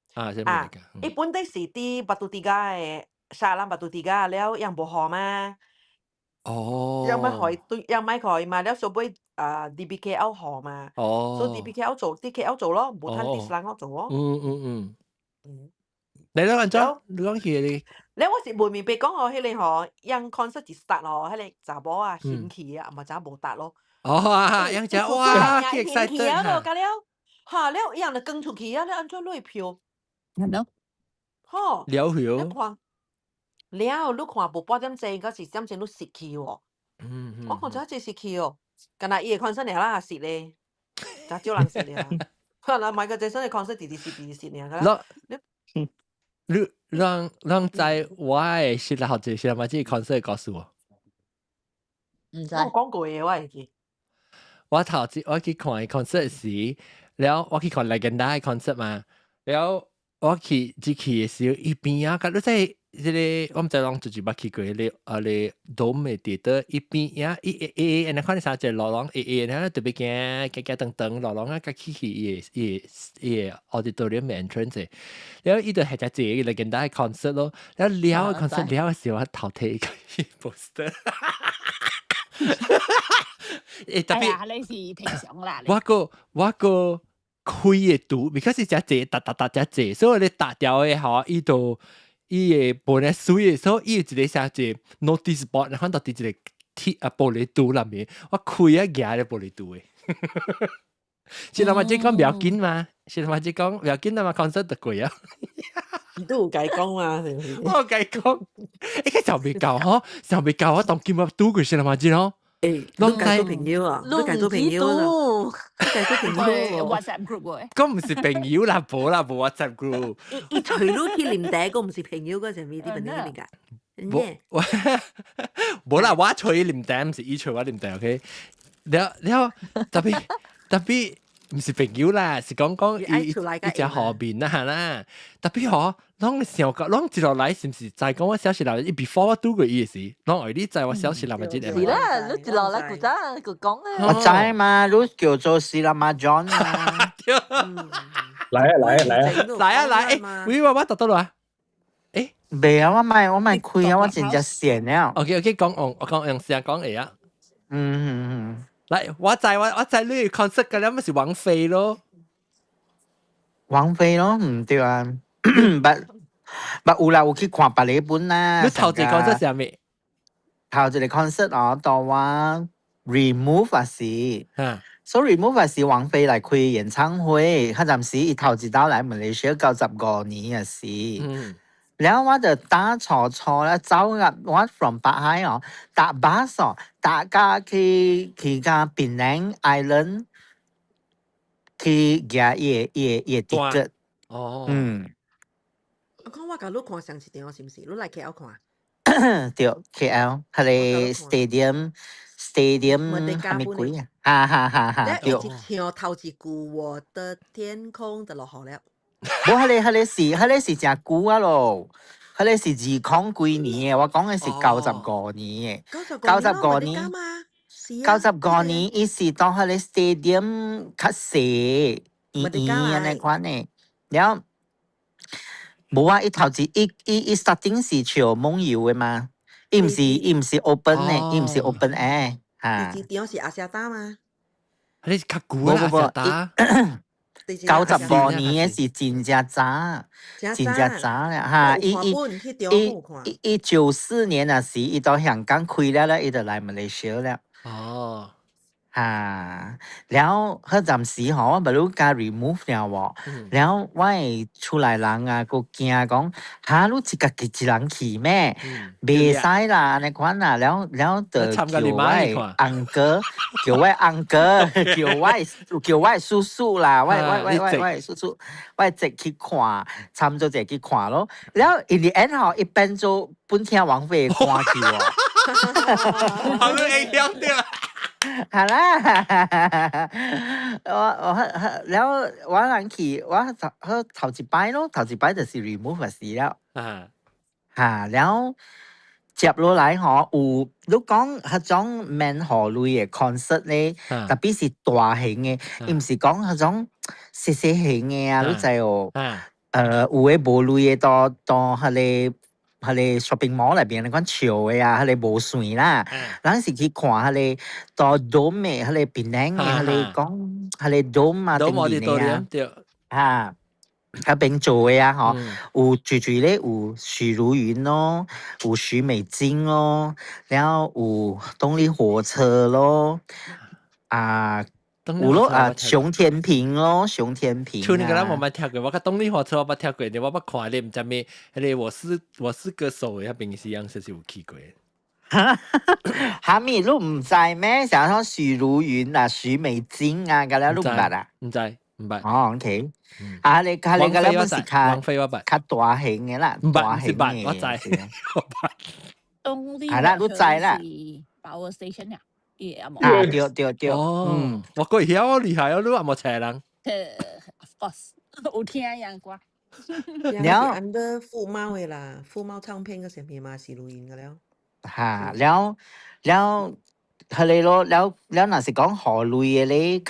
一般都是啲Batu Tiga嘅，沙蘭Batu Tiga了，樣無好嘛。哦，因為海對，因為佢嘛，了所謂DBKL 河嘛，所以 DBKL 做 DKL 做咯，冇攤 dis 人我做咯。你咧，安怎？你講嘢你？你我是門面別講我迄個河，因 concert 就 start 咯，迄個查某啊興起啊，咪就冇達咯。樣只哇，幾 excited 啊！咁了，嚇了，樣就跟出去啊！你安怎攞票？喏，吼，了去你看，了，你看無8點鐘，嗰時點鐘都蝕去喎。我看真係蝕去哦，今日伊個 concert 嚟啦蝕咧，真少人蝕咧。可能買個最新嘅 concert 直蝕咧。讓在我嘅識啦，學者識啦，嘛，即個 concert 告訴我。唔知。我講過嘅，我會記。我去看 concert 時，แล้ว我去看 Legenda 嘅 concert 嘛，แล้ว我去嘅時候，伊邊啊，咁你即係我唔知講就是捌去過你Dome 嘅theater，伊邊啊，伊然後看你啥隻老狼，然後特別行等老狼啊，甲去伊 auditorium entrance，然後伊就係只隻 Legenda 嘅 concert 咯，然後了 concert 了嘅時候，我頭睇個 poster。特別，你是平常啦。我個開嘅圖 ，because 只隻只隻，所以你打掉嘅話，伊嘅本來水嘅，所以伊有一個寫隻 notice board，看到啲一個玻璃圖裏面，我開啊夾咧玻璃圖嘅。是啦嘛，即講唔要緊嘛，是啦嘛，即講唔要緊啊嘛 ，concert 得貴啊。你都有解講嘛？我有解講，誒，就未夠嗬，就未夠，我當今日賭佢是啦嘛，知咯。誒，都介做朋友啊，都介做朋友啦，都介做朋友。WhatsApp group 喎，咁唔是朋友啦，冇 WhatsApp group。伊除咗去連第一個唔是朋友嗰陣，咪啲朋友嚟㗎。冇啦，我除連第唔是伊除我連第 ，OK。了特別唔是朋友啦，是講伊隻河邊啦，特別嗬，啷想個啷接落來是唔是在講我小時候伊 before 我拄過伊嘅時，啷後你在我小時候咪知咧？是啦，你接落來佢真佢講咧。我知嘛，你叫做是啦嘛 John 啊。來啊，誒，喂，我得到啦。誒，未啊，我咪開啊，我真正線了。OK，我講用聲講嘢啊。嚟，我在呢個 concert 嘅咧，咪是王菲咯。王菲咯，唔對啊。不有啦，有去看別日本啦。你頭一個 concert 係咩？頭一個 concert 哦，到我 Remove 啊是。所以 Remove 是王菲來開演唱會，嗰陣時伊頭一道來馬來西亞95年啊是。然後我就打錯啦，走入我 from 北海哦，搭巴士哦，搭架去架檳城 Island 去夾嘢 ticket。哦。我講我甲你看上次電話是唔是？你來 KL 看？對 KL，佢哋 stadium 係咪貴啊？哈。對。你唱頭一句我的天空就落雨了。冇，佢哋是真久啊咯，佢哋是20幾年嘅，我講嘅是95年嘅。95年，95年，伊是當佢哋 stadium 較細，安尼款嘅。然後冇啊，伊頭伊 starting 是唱夢遊嘅嘛，伊唔是 open 嘅，伊唔是 open air 嚇。你點是阿莎達嘛？佢哋較久啦，阿莎達。95年嘅是真正早啦嚇！伊94年啊時，伊到香港開了，伊就來馬來西亞了。哦，嚇！然後嗰陣時候我咪都加 remove 了喎，然後我係出來人啊，個驚講嚇，你自己一人去咩？袂使啦，你講啊，然後就叫我安哥，叫我叔叔啦，我叔叔，我直去看，差唔多直去看咯。然後 in the end 吼，一變做本聽王菲嘅歌去喎，好多影響啲。係啦，然後我人去，我頭一擺咯，頭一擺就是 remove 時了。然後接落來嗬，有你講嗰種免荷類嘅 concert 咧，特別是大型嘅，而唔是講嗰種細細型嘅啊，你知哦。有嘅無類嘅到嗰個佢哋 shopping mall 內邊，你講潮嘅啊，佢哋無線啦。咱是去看佢哋大 dome 嘅，佢哋檳城嘅，佢哋講佢哋 dome 啊，定邊嘅啊。喺邊做嘅啊，嗬，有住咧，有許茹芸咯，有許美靜咯，然後有動力火車咯，有咯熊天平咯，熊天平。像你個咱冇捌聽過，我個動力火車我捌聽過，但我捌看你唔知咩，迄個我是歌手嘅，迄邊是樣式是有去過。哈咪，你唔知咩？像講許茹芸啊、許美靜啊，嗰啲你唔捌啊？唔知。唔捌哦 ，OK，你個咧本是較大型嘅啦，大型嘅，我知，係啦，都知啦。Power station 啊，對，我個曉我厲害，我都話冇請人。Of course， 有聽人歌。แล้วอันเดอร์ฟูเมาเวลาฟูเมา唱片ก็เสียงมาสิลูอินกันแล้ว係你咯，แล้ว若是講何類嘅咧，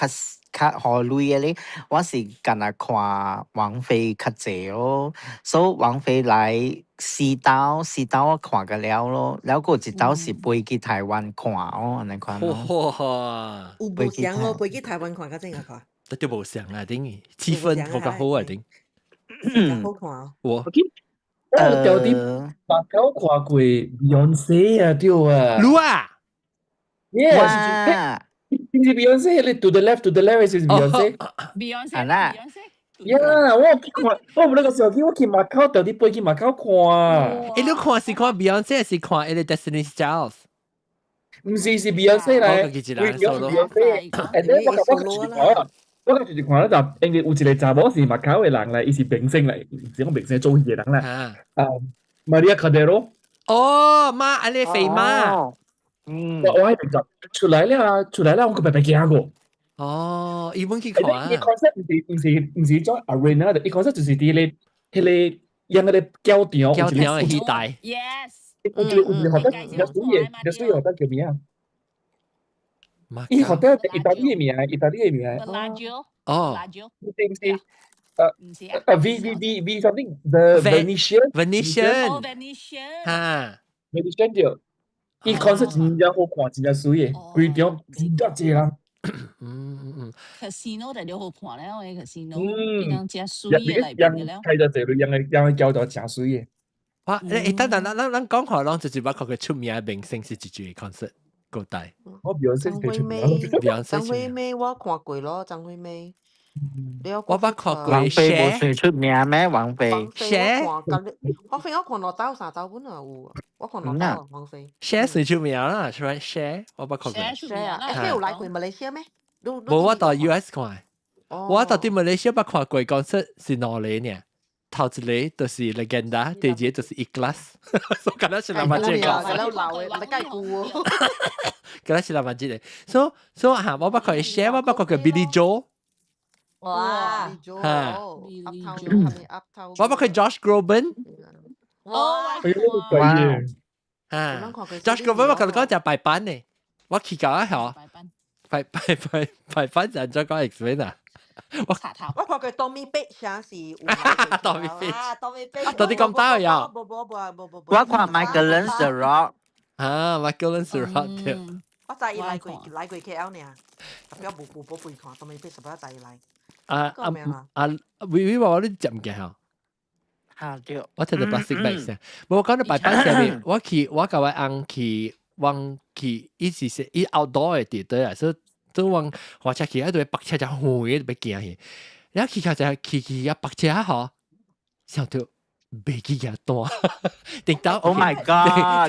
較何類嘅咧，我是近日看王菲較濟咯，所以王菲來四島我看個了咯，แล้ว個一島是飛去台灣看哦，安尼看咯。有無相哦，飛去台灣看較正個看。那就無相啊，頂氣氛好較好啊，頂。好看哦。我掉啲馬交看過 Beyonce 啊，對啊。盧啊。Yes. Is it Beyonce? To the left is Beyonce. Beyonce. Yeah, 我唔那個時候，我去馬交掉啲飛去馬交看。你看是看 Beyonce 還是看你 Destiny Styles？唔是 Beyonce 嚟，Beyonce。and then 我就是看啦，因為有一個查某是馬交嘅人嚟，伊是明星嚟，唔是講明星做戲嘅人啦。Maria Cordero。哦，媽，安尼肥媽。我喺明集出來啦，我個白白驚過。哦，伊本去看啊。伊 concept 唔是做 arena 的，伊 concept 就是啲咧，迄個讓嗰啲教條嘅戲台。Yes。有學得叫咩啊？伊學得意大利嘅名。Bellagio。哦。唔是V something the Venetian。嚇。Venetian 對。伊 concept 真正好看，真正水嘅，規場真正濟人。Casino 就好看咧，我嘅 Casino，人真水嘅嚟邊嘅咧。睇到這類人嘅教導真水嘅。哇！等，咱講下，咱就是把嗰個出名嘅明星是一句 concert 個帶。我Beyonce係出名。張惠妹我看過咯，張惠妹。我捌看過。王菲無算出名咩？王菲。王菲我看落島3島本啊有，我看落島王菲。Cher 算出名啦 ，Cher 我捌看過。Cher 啊，你有來過馬來西亞咩？冇，我到 US 看。我到啲馬來西亞捌看過 concert 是兩個呢，頭一個就是 Legenda， 第二個就是 Ikhlas。所以咁樣是兩萬幾個。咁樣老嘅，你梗係估喎。咁樣是兩萬幾個。所以我捌看 Cher， 我捌看過 Billy Joel。哇！我捌看 Josh Groban。Josh Groban 我同你講就係白班呢，我去搞一下。白班就再講 explain 啊。我看佢 Tommy Page 啊是。Tommy Page。到底咁大呀？我看 Michael Learns Michael Learns 對。我就係來過 KL 呢，特別冇背看 Tommy Page，實在就係來。微話我都接唔嘅嚇。對。我睇到 plastic bag 先，我講到白班上面，我甲我翁去往去，伊是伊 outdoor 嘅地帶啊，所以都往火車去，一對白車就遠嘅，別驚去。然後去啊白車嗬，上到飛機嘅單，聽到 ，Oh my God，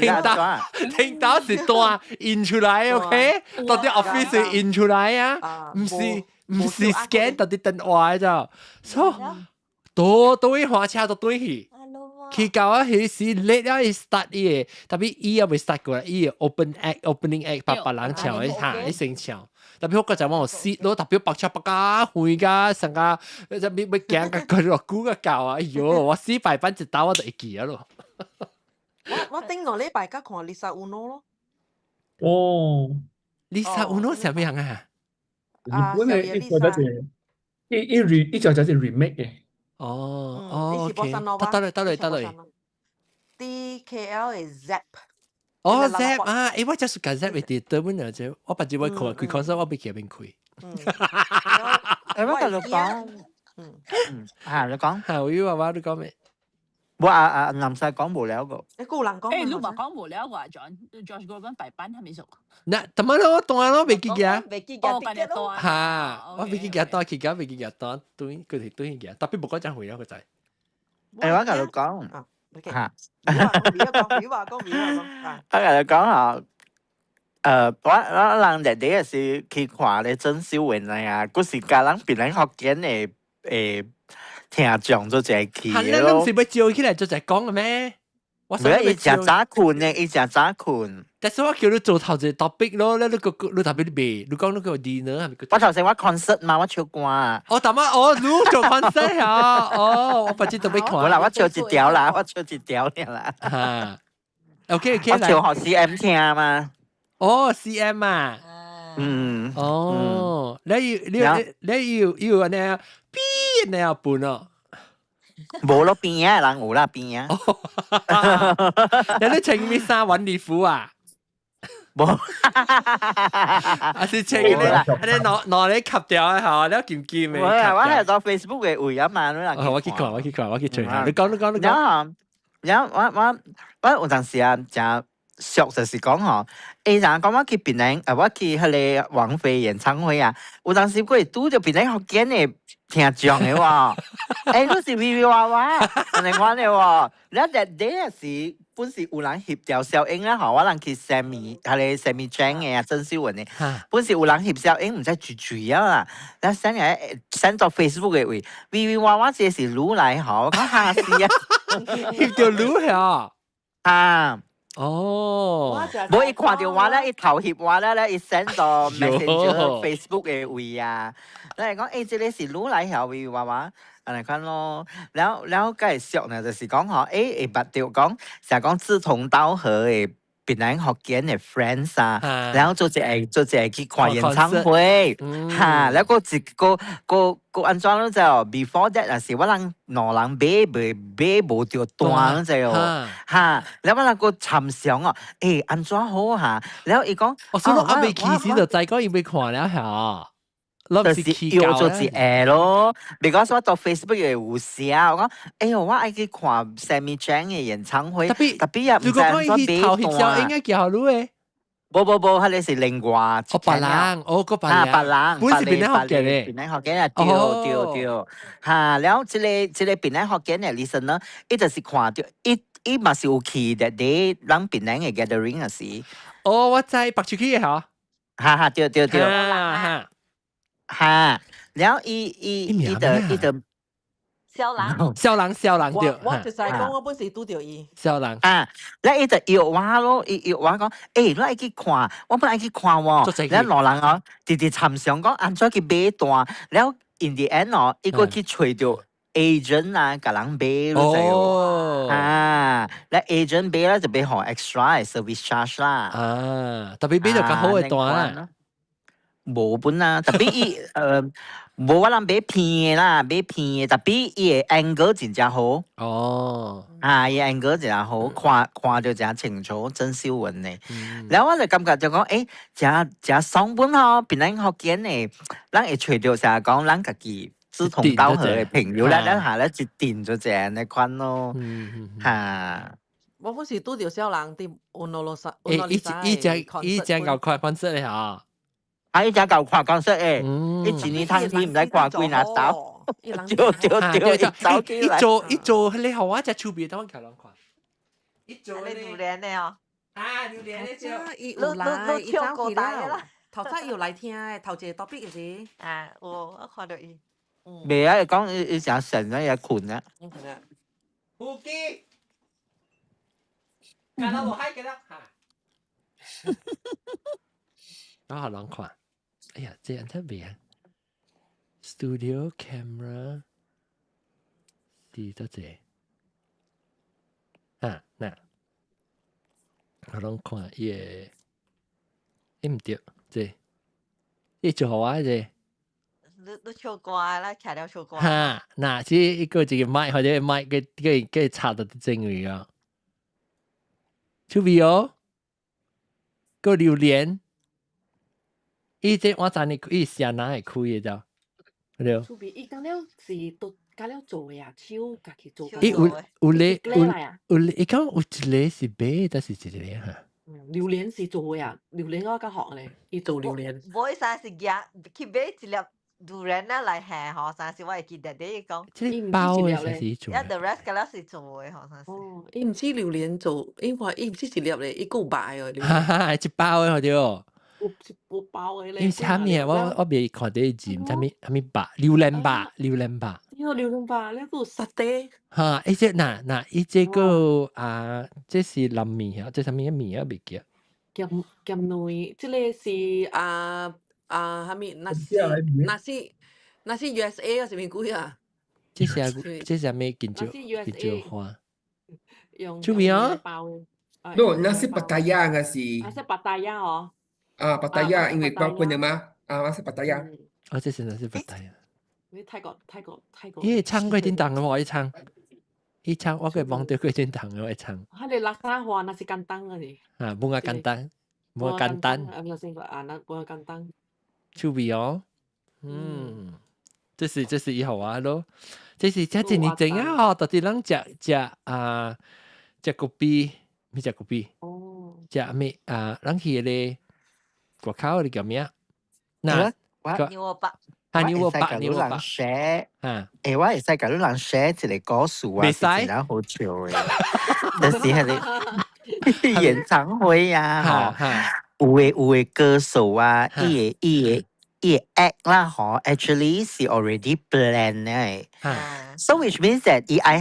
聽到是單印出來 ，OK， 到啲 office 印出來啊，唔是 scan 到啲電話咋，所以都會火車都對去。佢教我去時 late 啊，伊 start 伊個，特別伊又未 start 過啦，伊個 opening act 白人唱，伊行伊先唱，特別好個就往我 sit 咯，特別白車白加會噶，成個就咪驚個佢落鼓個教啊，哎呦，我死白班一打我就會記啊咯。我頂個禮拜甲看 Lisa Uno 咯。哦 ，Lisa Uno 係咩樣啊？日本嘅一個就係一就係 remake 嘅。哦，OK，得嘞。啲 KL 嘅 Zap。哦 Zap 啊，誒我just 講 Zap 嘅啲德文啊，啫，我不知我開 concert 我俾佢邊開。誒我繼續講，嚇你講，係我以為話你講咩？我男仔講無聊個，你個人講，誒，你話講無聊話，Josh 嗰陣白班係咪熟？嗱，點解咯？當然咯，未記嘅，未記嘅，近日多嚇，我未記嘅多，記嘅未記嘅多，對佢哋對嘅，特別冇嗰陣回咗個仔。誒我繼續講，嚇，你話講，我繼續講嚇。我人哋也是去看咧鄭秀文啊，嗰時家人別人福建誒聽眾做只去咯。係你唔是要招起來做只講嘅咩？我唔係，伊食早困咧，伊食早困。但係我叫你做頭一 topic 咯，你特別你講嗰個 dinner 係咪？我頭先我 concert 嘛，我唱歌。我頭晚你做 concert 啊？我不知道要看。我啦，我唱一條啦，我唱一條啦。嚇 ，OK，我唱學 CM 聽嘛。哦 ，CM 啊，你要安尼啊，邊你又搬咯？冇咯，邊啊，人有啦邊啊。你穿咩衫揾禮服啊？冇，啊是穿嗰啲，你攞你吸掉啊嚇，你劍劍嘅。我係做 Facebook 嘅會啊嘛，我去看，我去吹下。你講。然後我有陣時啊，就俗就是講吼，人講我去檳城，我去迄個王菲演唱會啊，有陣時佢拄着檳城福建嘅聽眾嘅喎，都是微微娃娃，安尼款嘅喎，然後日是本是有人協調小英啦，吼，我人去Sammy Chang 嘅啊，鄭秀文嘅，本是有人協小英唔知住啊啦，然後send 到 Facebook 嘅位，微微娃娃這是女來吼，我嚇死啊，協調女啊，啊。哦，我一看到我咧，一頭翕我咧，一 send 到 Messenger Facebook 嘅位啊，你係講這個是女來後位娃娃，嚟看咯，然後梗係俗呢，就是講嗬，會捌到講，成日講志同道合嘅檳城福建嘅 friends 啊，然後做一去看演唱會，嚇，然後個安裝咯就 before that 啊，是我人兩人買無條單就嚇，然後我人個參詳哦，安裝好嚇，然後伊講，我所以我未起時就再講要未看了嚇。就是要做一下咯，別講我到 Facebook 嘅有寫，我講，我愛去看 Sammy Chang 嘅演唱會，特別又唔知安裝俾單。應該叫你誒。冇，佢哋是另外一個人，個別人，本是檳城學嘅咧，檳城學嘅啊，對，嚇，然後一個檳城學嘅嘅 listener，伊就是看到，伊嘛是有去的啲人檳城嘅 gathering 啊是。我知白手機嘅嚇。嚇，對。嚇，然後伊就小人對，我就係講我本時拄着伊。小人啊，然後伊就約我咯，伊約我講，你愛去看，我本來去看喎，然後兩人哦，直參詳講安怎去買單，然後 in the end 哦，伊個去找到 agent 啊，甲人買咯就，然後 agent 買咧就俾好 extra 嘅 service charge 啦，特別買到較好嘅單啦。無本啦，特別伊無我人買片嘅啦，買片嘅，特別伊嘅 angle 真正好。哦，伊 angle 真正好，看到真清楚，鄭秀文嘅。然後我就感覺就講，真爽本吼，檳城福建嘅，咱會找到成日講，咱家己志同道合嘅朋友咧，咱下咧一定就這樣嘅款咯，嚇。我本時拄着小人啲伊正夠快粉絲嚟嚇。伊只夠看講說伊一年通天唔使看幾若刀，對，一做你好啊，只厝邊等我睇兩看。一做你榴蓮嘅哦，榴蓮咧就伊有來，伊走過來啦。頭先有來聽誒，頭一個 topic 是我看到伊。未啊，講伊成神咧，也困啊。胡記，看到我還記得嚇。我好兩看。哎呀，這樣特別啊 ！Studio camera 是多謝嗱，我攏看伊唔對，這伊做好啊，這你唱歌啦，徛了唱歌。嗱，這一個麥或者麥個插到正位啊。出味哦，個榴蓮，伊這我知你伊是哪會開嘅啫？對。出味，伊講了是都講了做呀，手家己做。伊有咧，伊講有一個是買，但是一個嚇。榴蓮是做呀，榴蓮我甲學咧，伊做榴蓮。我啥是夾去買一粒榴蓮啊來下嗬，啥是我會記得你講。即包嘅才是做。The rest 嗰粒是做嘅，好像是。哦，伊唔知榴蓮做，伊話伊唔知一粒咧，伊夠擺哦。哈哈，一包嘅對。有包嘅咧。伊啥物啊？我未看到字，啥物白榴蓮白，榴蓮白。有榴蓮白，咧個沙爹。哈，伊只嗱，伊只個啊，這是南面啊，這啥物面啊？未記。鹹內，即個是啥物？那是 USA 啊，是咪貴啊？這是咩建築花？出面啊？no， 那是巴達雅，那是。那是巴達雅哦。啊，巴達雅，因為包括的嘛，啊，那是巴達雅。哦，這是那是巴達雅。你泰國。伊唱過點檔嘅喎，伊唱，我佢忘掉過點檔嘅，伊唱。佢哋垃圾話那是簡單嘅啫。啊，冇咁簡單，冇咁簡單。冇咁簡單。出味哦，這是以後啊咯，這是你整啊，哦，到底人食個比，咩食個比？哦。食咩啊？人去咧國口你叫咩啊？嗱，牛肉白。牛肉白。我會使甲你人 share 一個故事啊，是真係好笑嘅，就是係你演唱會啊，有嘅歌手啊，伊個 act 啦，嗬 ，actually 是 already planned 嘅，so which means that 伊愛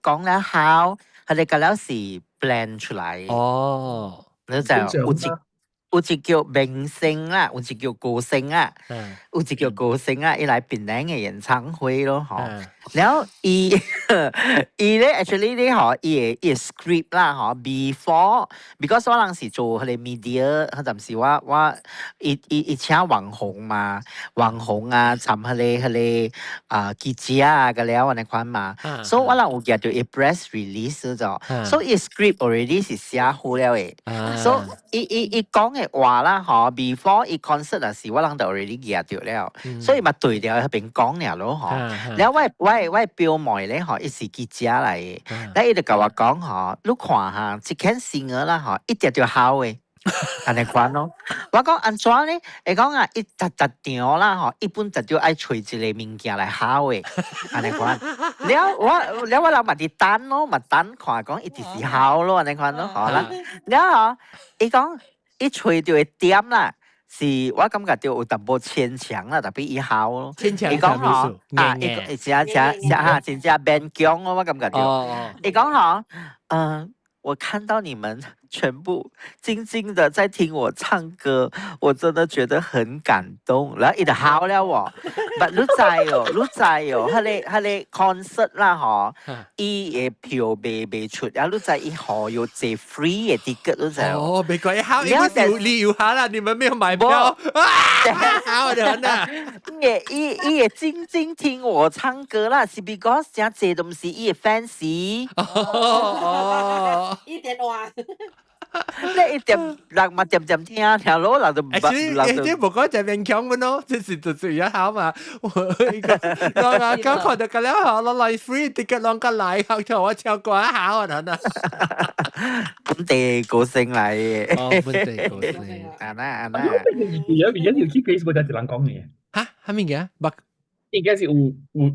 講啦how，佢哋個了是 plan 出來。哦，你就有一叫明星啦，有一叫歌星啊，有一叫歌星啊，伊來檳城嘅演唱會咯，嗬。然後伊咧 actually 咧嗬，伊個 script 啦，嗬 because 我當時做佢哋 media，嗰陣時我伊請網紅嘛，網紅啊，參佢哋記者啊個了安尼款嘛，所以我人有見到伊 press release 咗，所以 script already 是寫好了嘅，所以伊講嘅話啦，嗬 before 伊 concert 嗰時，我人就 already 見到了，所以咪對調喺邊講了咯，嗬。然後我表妹咧，嗬，伊是記者嚟嘅，咧伊就甲我講，嗬，你看下，即間生兒啦，嗬，一定要好嘅，安尼講咯。我講安怎咧？會講啊，一實場啦，嗬，一般就要愛找一個物件來好嘅，安尼講。我人咪啲等咯，咪等看講一定是好咯，安尼講咯，好啦。然後伊講伊找到嘅點啦。是我感覺到有淡薄牽強啦，特別以後咯。牽強係咩意思？啊，伊真正變強咯，我感覺到。伊講我看到你們全部靜靜的在聽我唱歌，我真的覺得很感動。然後伊就好了喎，但你知哦，佢哋 concert 啦嗬，伊嘅票未出，然後你知伊何要借 free 嘅 ticket 都就。哦，沒關係，好，你有下啦，你們沒有買票，好的呢。伊嘅靜靜聽我唱歌啦，是 because 真濟都唔是伊嘅 fans。哦。一點話，你一點人嘛點聽，聽咯，人就唔這不過就勉強嘅咯，就是也好嘛。我剛看到個了好，我來 free ticket 啷個來，後頭我跳過好啊，嗱。本地歌星嚟嘅，哦，本地歌星，啊啦。而家條 key 幾個就係人講嘅。嚇，係咩嘅？應該是有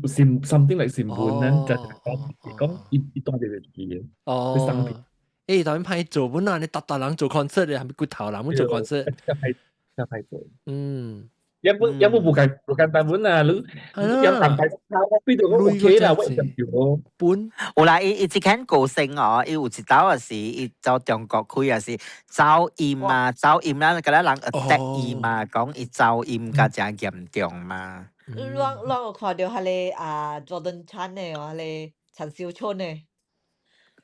something like 新聞咧，就係講一段嘅嘢。哦。誒，當然派做本啊！你大人做 concert 你係咪骨頭人做 concert？就係做。有冇簡單本啊？你有淡大邊度都 OK 啦，我就叫我本。有啦，伊之前歌星哦，伊有一道也是，伊走中國開也是噪音啦，嗰啲人 attack 伊嘛，講伊噪音較真嚴重嘛。我有看到係Jordan Chan 嘅，係陳小春嘅。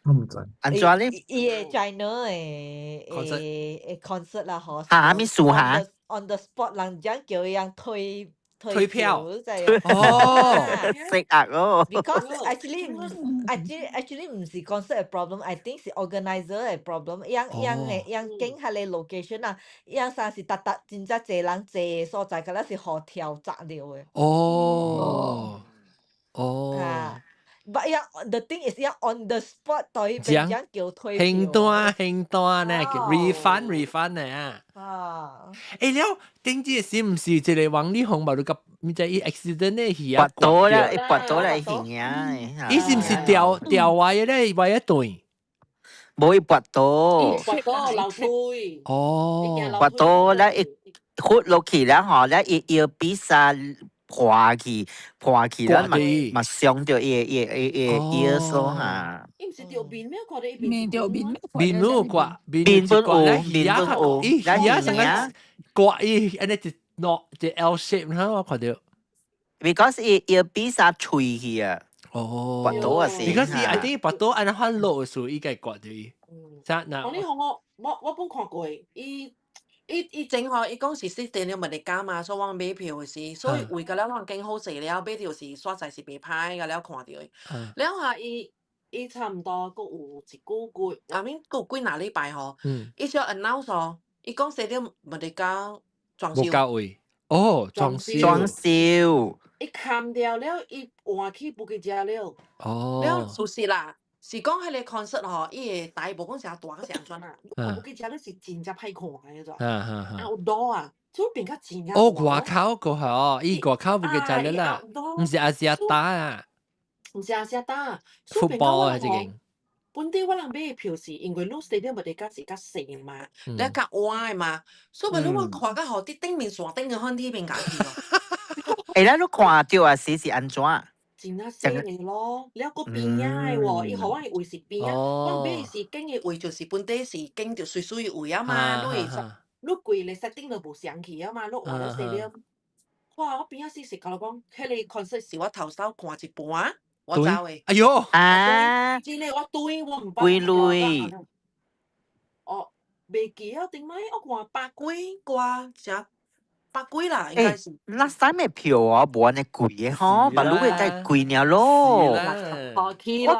我唔知。安怎咧？伊嘅 China 嘅concert 啦，嗬。嚇咩樹下 ？On the spot，人家叫伊人推退票，哦，食壓咯。Because actually 唔是 concert 嘅 problem，I think 是 organizer 嘅problem。樣經下你 location 啊，樣啥是特真正濟人濟嘅所在，嗰啲是好調雜了嘅。But the thing is on the spot 對邊樣叫退票。輕單呢 refund 呢啊。了，頂次是唔是即個王力宏冇個唔知伊 accident 呢去啊？拔刀啦，去啊！伊是唔是掉壞嘅咧？壞一段。冇伊拔刀。流推。拔刀咧，伊屈落去啦，嗬，咧伊要比賽。破去，咱嘛傷到伊所嚇。伊毋是條面咩？看到伊面條面面冇刮，面本有，伊成個刮伊，安尼一 L shape 嚇，我看到。Because 伊要比賽吹去啊。拔刀啊是。Because I think 拔刀安尼翻落嘅時候，伊個刮到伊。我呢我本看過，伊正好伊講是4點了物嚟加嘛，所以我買票時，所以為個了我經好勢了，買條是煞在是袂歹個了看到伊。了下伊差唔多佫有一個月，後面佫有幾哪禮拜吼，伊就 announce 哦，伊講4點物嚟加裝修。冇到位。裝修。伊砍掉了，伊換去不給食了。了就是啦。是講迄個 concert 吼，伊個台無講啥大個啥轉啊，我記得你是真正歹看嘅咋，有多啊，所以變較真啊。外口個吼，伊外口不記得了啦，唔是亞視打啊，唔是亞視打，福報啊，即個。本地我人買票是因為攞4點物嚟甲是較細嘛，你較歪嘛，所以你我看甲好啲頂面山頂嘅看啲邊架去咯。誒，你看到啊，是安怎？真啊細嘅咯，了個邊啊嘅喎，伊互我係位是邊啊，我買是經嘅位就是本地是經就水水位啊嘛，你貴你設定都無相去啊嘛，你換咗4點，哇！我邊啊是甲你講，迄個 concert 是我頭首看一半，我走嘅。哎呦！真嘅我對我唔幾類？哦，未記啊，頂擺我看百幾掛只。百幾啦，應該是。last time 嘅票啊，無安尼貴嘅嗬，馬路嘅真貴了咯。我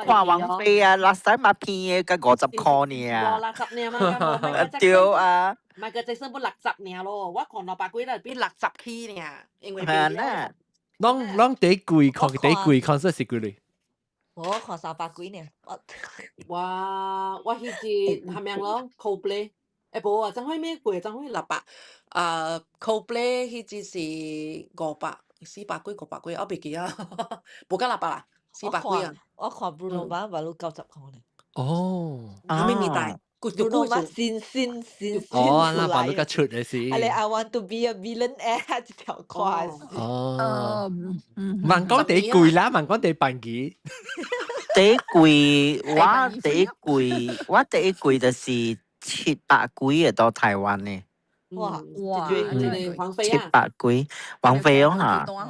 看王菲啊，last time 嘛片嘅才50塊呢。60嘛，對啊。唔係個最新本60呢咯，我看到百幾啦，比60起呢，因為係啦。啷第貴看第貴 concert 是幾類？我看300幾呢。哇！我迄次係咪咯 ？Coldplay。無啊，張惠妹貴，張惠妹600，Coldplay 迄隻是500、400幾、500幾，我袂記啊，無夠600啦，400幾啊。我看 Bruno Mars 話都90塊呢。哦，咩年代？Bruno Mars 新那把那個出嘅是。係你 I want to be a billionaire 呢條歌。哦，問講第貴啦，問講第半幾。第貴，我第一貴就是700幾嘅到台灣呢。哇！700幾，王菲哦嚇。我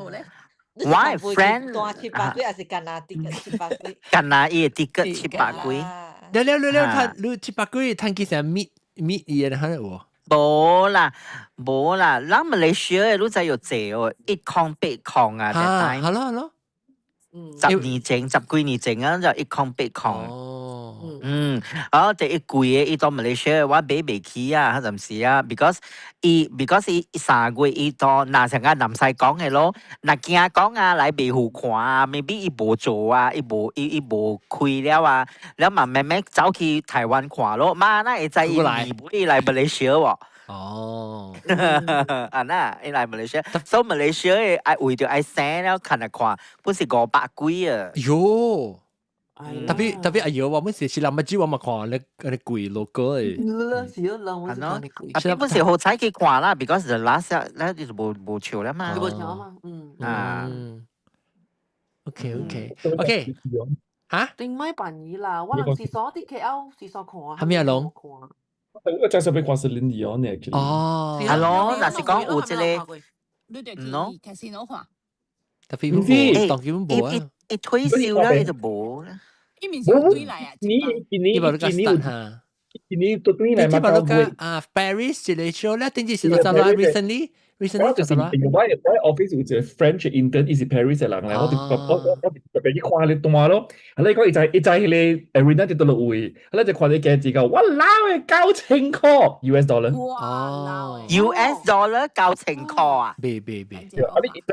係 friend。700幾還是加拿大嘅700幾？加拿大嘅 ticket 700幾。你700幾，睇見成搣嘢喺度喎。冇啦，咱馬來西亞嘅都真有借哦，108啊，係咯。10年前、10幾年前啊，就108。第一貴嘅，伊到馬來西亞我買袂起啊，嗰陣時啊 ，because 伊3月伊到，嗱成個南西講嘅咯，嗱驚講啊來袂好看啊 ，maybe 伊無做啊，伊無開了啊，了嘛慢慢走去台灣看咯，媽那會知伊來馬來西亞喎。哦，啊那伊來馬來西亞，所以馬來西亞嘅為咗愛省了看本是500幾啊。喲！tapi ayo 我們是人物主我咪看你貴 logo 誒。是咯，我是看你貴。本是好彩去看啦 ，because the last 咧就無潮啦嘛。無潮嘛，OK，嚇？定咪辦嘢啦，我能是所啲 KL 是所看啊。係咪啊龍？我真係俾看是林迪安呢。哦，係咯，嗱是講有一個，喏，casino 看。tapi 冇，當然冇啊。一退休了，伊就冇啦。伊面是對嚟啊！伊把你個 start 嚇，你對嚟嘛？你把你個Paris 一個 show 咧，定係是到啦 recently recently 做什麼？我 office 有一個 French intern，伊是 Paris 嘅人咧，我特別去看你單咯。後來講伊在迄個 arena 啲度落位，後來就看你價錢個，哇撈嘅9,000塊 US dollar。哦 ，US dollar 9,000塊啊！別。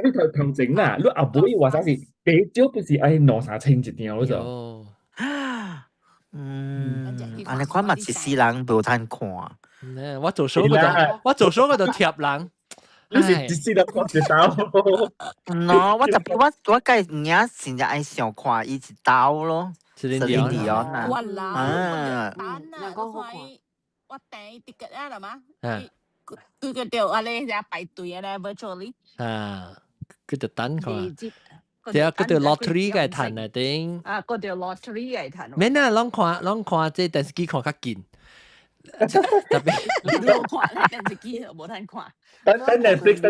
你頭前啦，你阿妹話啥是白少不是愛2-3千一條嗰種。安尼看嘛是世人無通看。我做 show 嗰度貼人。你是一世人看一刀。喏，我特別我介爾成日愛想看伊一刀咯。Celine Dion 啊。哇啦！我訂 ticket 啊，係嘛？佢個條啊咧，成日排隊啊咧 ，virtually。佢就等佢。即係嗰條 lottery 嘅彈啊頂。嗰條 lottery 嘅彈。免啊，啷看即係電視機看較緊。特別。電視機冇通看。等 Netflix。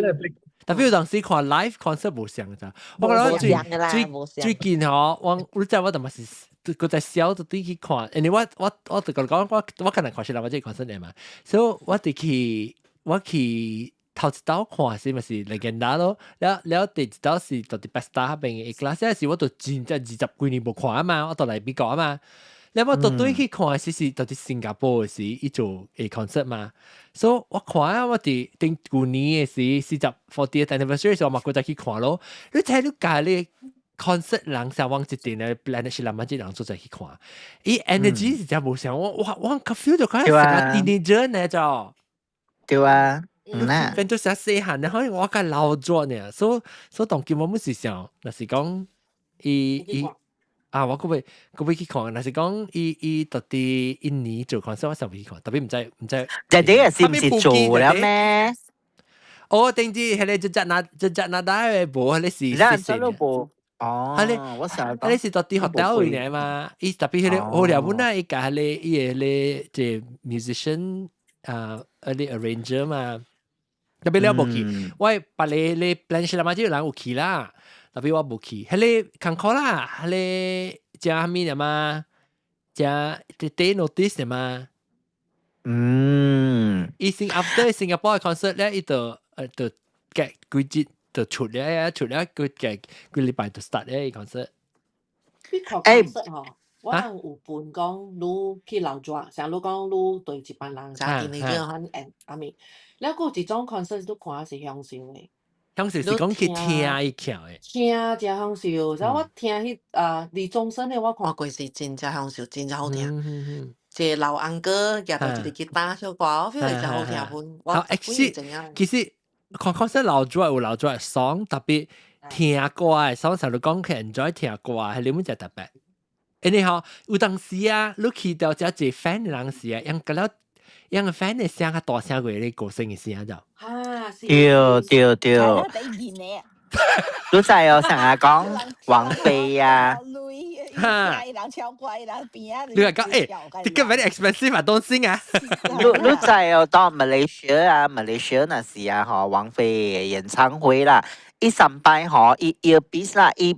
特別有當時看 live concert 冇像咋。我覺得最近嗬，你知我同埋是佢在小度啲去看，因為我就講我可能看是啦，我即係 concert 嚟嘛，所以我去頭一道看是咪是 Legenda 咯，แล้ว第一道是到啲 Best Star 邊嘅 class，嗰時我就真係20幾年冇看啊嘛，我到嚟美國啊嘛，แล้ว我到對去看是到啲新加坡嘅時，伊做嘅 concert 嘛，所以我看啊，我哋定舊年嘅時40 anniversary 時候，我咪再去看咯，你睇到家咧。concert 人上往一點咧 ，Planet 是兩萬幾人做在去看，伊 energy 是真冇想我 feel 到佢係成個 teenager 呢就，對啊，變咗成細漢咧，可能我個老咗呢，所以當今我們是想，那是講我嗰位去看，那是講伊到底印尼做 concert 我上去看，特別唔知，人哋嘅是唔是做了咩？我定知係你就只那打嘅冇，係你是。哦，我想你是到啲 hotel 嚟嘅嘛？伊特別係我哋本來伊個係你即 musician 你 arranger 嘛，特別你冇去，我把你 plan 起來嘛，就有人有去啦，特別我冇去，係你看考啦，係你加咩嘛，加 day notice 嘛，伊先 after Singapore concert 咧，伊就get 幾日。就出嚟佢禮拜就 start 咧 concert。你看 concert 嗬，我有伴講，你去老莊，像你講你對一班人，像今年叫很阿咪，แล้ว個一種 concert 都看是享受嘅。享受是講去聽伊跳嘅。聽真享受，然後我聽迄李宗盛嘅，我看過是真正享受，真正好聽。即老安哥夾到一個吉他小歌，我 feel 係真好聽本。我其實。看 concert 老咗有老咗嘅 song， 特別聽歌嘅 song， 成日講佢 enjoy 聽歌係你們就特別。因為嗬，有當時啊，你去到只一 fan 嘅人時啊，用嗰粒用 fan 嘅聲較大聲過你歌聲嘅聲就。對。你知我成日講王菲啊。人超貴，人邊啊！你話講啲咁 very expensive 啊，東星啊！你知我到馬來西亞那時啊，嗬，王菲嘅演唱會啦，伊上擺嗬，伊 earpiece 啦，伊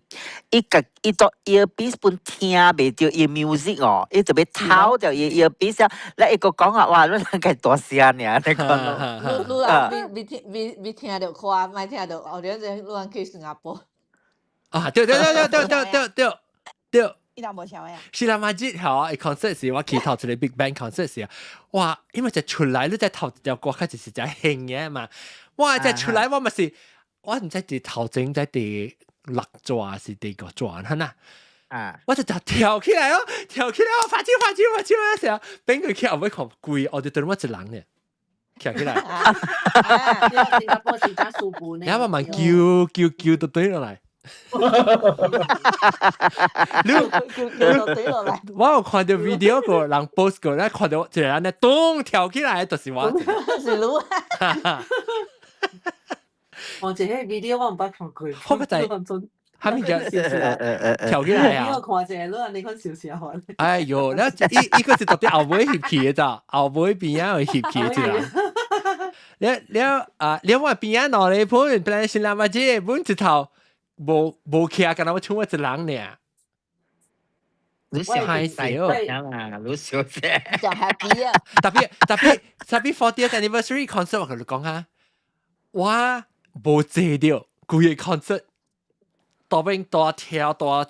到 earpiece 本聽袂到伊 music 哦，伊就要偷掉伊 earpiece 啊，你一個講啊，哇，你兩個大聲呢，你講你聽到看，咪聽到，後頭就亂去新加坡。啊，對，伊人無笑呀。是啦，嘛節嗬，concert 時我去頭一個 Big Bang concert 時啊，哇！因為就出來你在頭條歌開始是在興嘅嘛，哇！就出來我咪是，我唔知第頭前在第6轉是第個轉係呐，我就跳起來哦，我發招嗰時候，俾佢跳尾狂跪，我就對我一人嘅。跳起來，你慢慢叫到對落嚟。我有看到 video 個人 post 個，咧看到一個人咧咚跳起來，就是我。是你。我這個 video 我唔捌看過。好個仔，係咪叫跳起來啊？我看這個，你看笑笑啊！哎呦，然後伊個是特別後尾翕起嘅咋，後尾邊啊會翕起嘅啦。了我邊啊攞嚟本，本來是兩萬幾本一頭。冇企啊！咁我衝我一人呢。你小孩仔啊，你小姐。就 happy 啊！特別40th anniversary concert 我同你講下，我無坐到規個 concert，當邊大跳大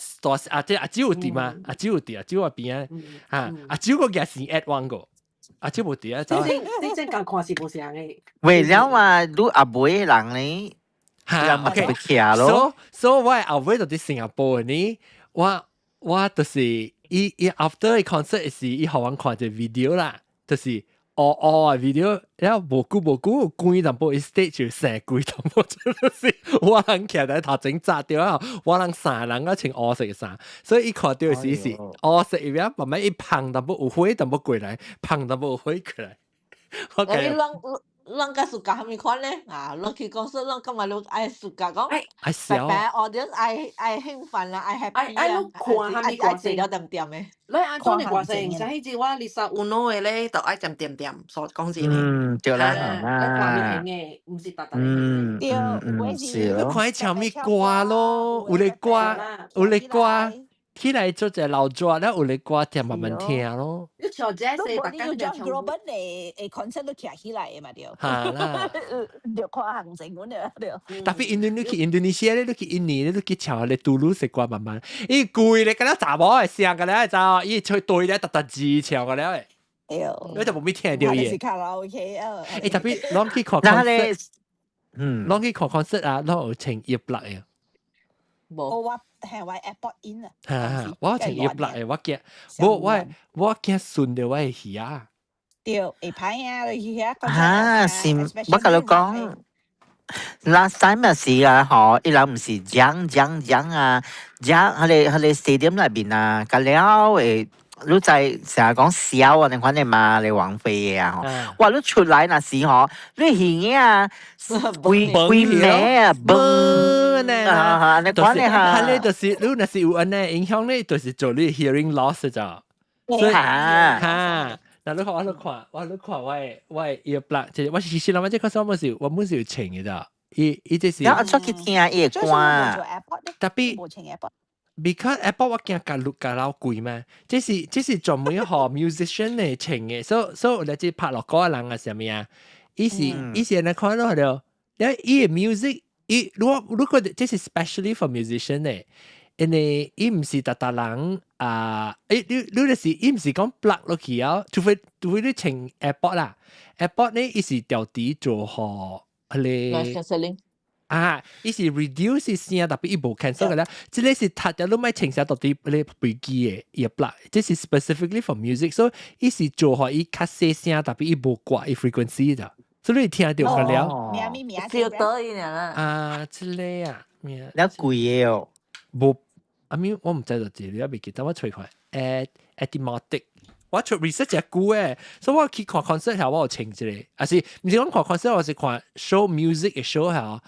即阿舅有佇嘛？阿舅有佇，阿舅邊啊，阿舅個也是 at one 個，阿舅無佇啊，你真咁看是無相嘅。為了嘛，你阿妹人呢？哈 ，OK，so 我後尾就喺新加坡呢，我就是伊 after 個 concert 是伊互我看隻 video 啦，就是。哦 video， 然後無久關淡薄 stage 就成關淡薄，就是我人徛喺頭前炸掉啊！我人三人啊穿黑色嘅衫，所以伊看到時黑色一邊慢慢一碰淡薄有火淡薄過來，碰淡薄有火過來。你啷個暑假係咪款咧？啊，啷去講說啷今日你愛暑假講，白白 audience 愛興奮啦，愛 happy 啊，愛坐了點點嘅。你按講你話聲，像迄隻我Lisa Uno 嘅咧，就愛點點點，所講真嘅。對啦，你看明顯嘅，唔是特特嘅。對，是咯。你看唱咩歌咯？有咧歌。起來做隻老歌，然後有咧歌聽慢慢聽咯。你唱這些，大家就唱。Global 誒 concert 都徛起來嘅嘛，對。係啦。就看行程咁樣，對。特別你去印度尼西亞咧，你去印尼咧，你去唱咧杜魯食歌慢慢，伊攰咧，嗰啲查某係聲嘅咧，就伊吹對咧，特字唱嘅咧。你就冇咩聽到嘢。係卡拉 OK 啊。誒特別攞去看 concert，攞去看 concert啊，攞有請葉落嘅。我係話 airport in 啊，我請葉落嘅，我驚，我驚順到我係去啊。對，會歹啊，去遐。啊，是，我甲你講 ，last time 嘅時啊，嗬，伊人唔是講啊，佢哋stadium內邊啊，甲了誒。你就係成日講笑啊，你款你嘛，你枉費嘅啊！哇，你出來那時嗬，你戲啊，背咩啊，崩啊！你講你嚇，你就是你那是有安尼影響你，就是做你 hearing loss 咋。所以嚇，嗱你看我ear plug，即係我其實諗下，即係嗰時我冇時要請嘅咋，伊即是。我出去聽夜歌，特別。because Apple 我驚夾老貴嘛，這是專門學 musician 嚟請嘅，所以我哋即拍落歌人啊，係咪啊？伊是你看到係咯，因為伊 music， 如果這是 specially for musician 嘅，因為伊唔是特人啊，你就是伊唔是講 plug 落去啊，除非你請 Apple 啦 ，Apple 呢伊是調啲做好係啊，伊是 reduce 聲，特別伊無 cancel 嘅咧，即係是讀咗都咪停曬到啲你飛機嘅葉啦，即係 specifically for music， 所以伊是做好伊較細聲，特別伊無掛伊 frequency 咋，所以你聽到嘅了。少多一點啦。啊，即係啊，你貴嘅哦，無，阿咪我唔知道字，你未記得我吹開 etymology。我做 research 只久誒，所以我去看 concert 後，我有請一個，啊是唔是講看 concert，我是看 show music 嘅 show 後，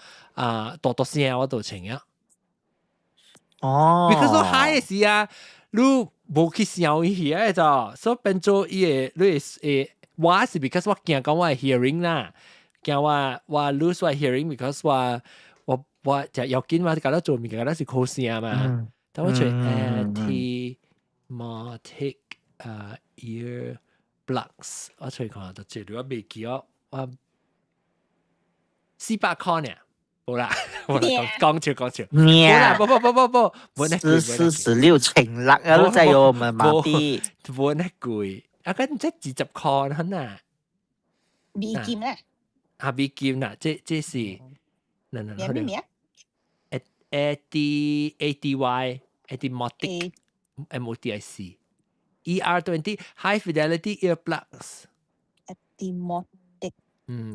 多聲我都請啊。哦。because 我 high 嘅時啊，你無去想伊去誒咋，所以變做伊誒，你誒，我是 because 我驚講我係 hearing 啦，驚我 lose 我 hearing because 我就要緊我搞到做物件，搞到是靠聲嘛，但我吹 etymology。ear plugs， 我隨看到這裡我未記我400塊呢，冇啦，講笑，冇啦，冇16情勒啊，都真係我們麻痹，冇那貴，啊跟即20塊啦，美金咧，美金啦，這是，咩etymology MOTIC。ER20 high fidelity earplugs。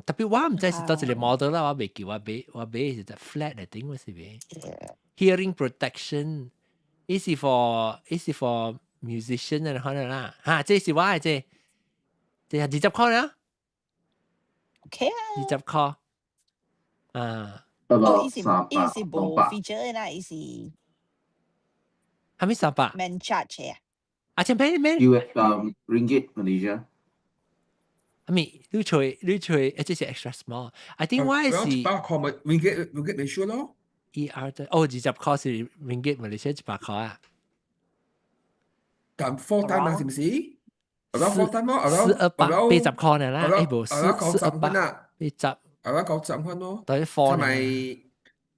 特別我唔知是到這個 model 啦，我未記我買是隻 flat 嚟頂，我是買。Hearing protection， is for musician 嘅可能啦，嚇，這是我嘅這係20塊啦。OK 啊。20塊。意思冇 feature 啦，意思。係咪300？ Man charge 啊。錢咩？Ringgit Malaysia。I mean，你吹，這是 extra small。I think 我係8塊 Ringgit Malaysia 咯。20塊是 Ringgit Malaysia 100塊啊。但4 time 是唔是？4 time 咯，80塊啦，呢部480。我講怎款咯？等於放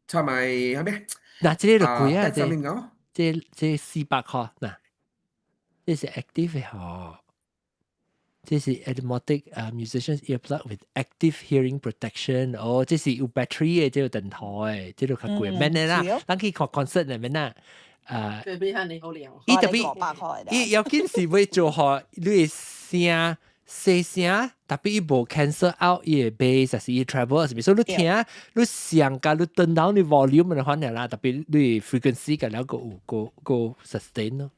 差咪係咩？嗱，這個就貴啊！上面講，這400塊嗱，這是 active 嗬，這是 Automatic musicians earplug with active hearing protection。哦，這是有 battery 嘅，這個電台，這個較貴。免嘅啦，咱去看 concert 嚟免啦。對比下你好聊，伊特別，伊要緊是要做好你嘅聲。細聲，特別伊無 cancel out 伊個 bass，還是伊 treble，是咪？所以你聽，你上架你turn down 你 volume 嘅話啦，特別你 frequency 嘅了個 sustain 咯。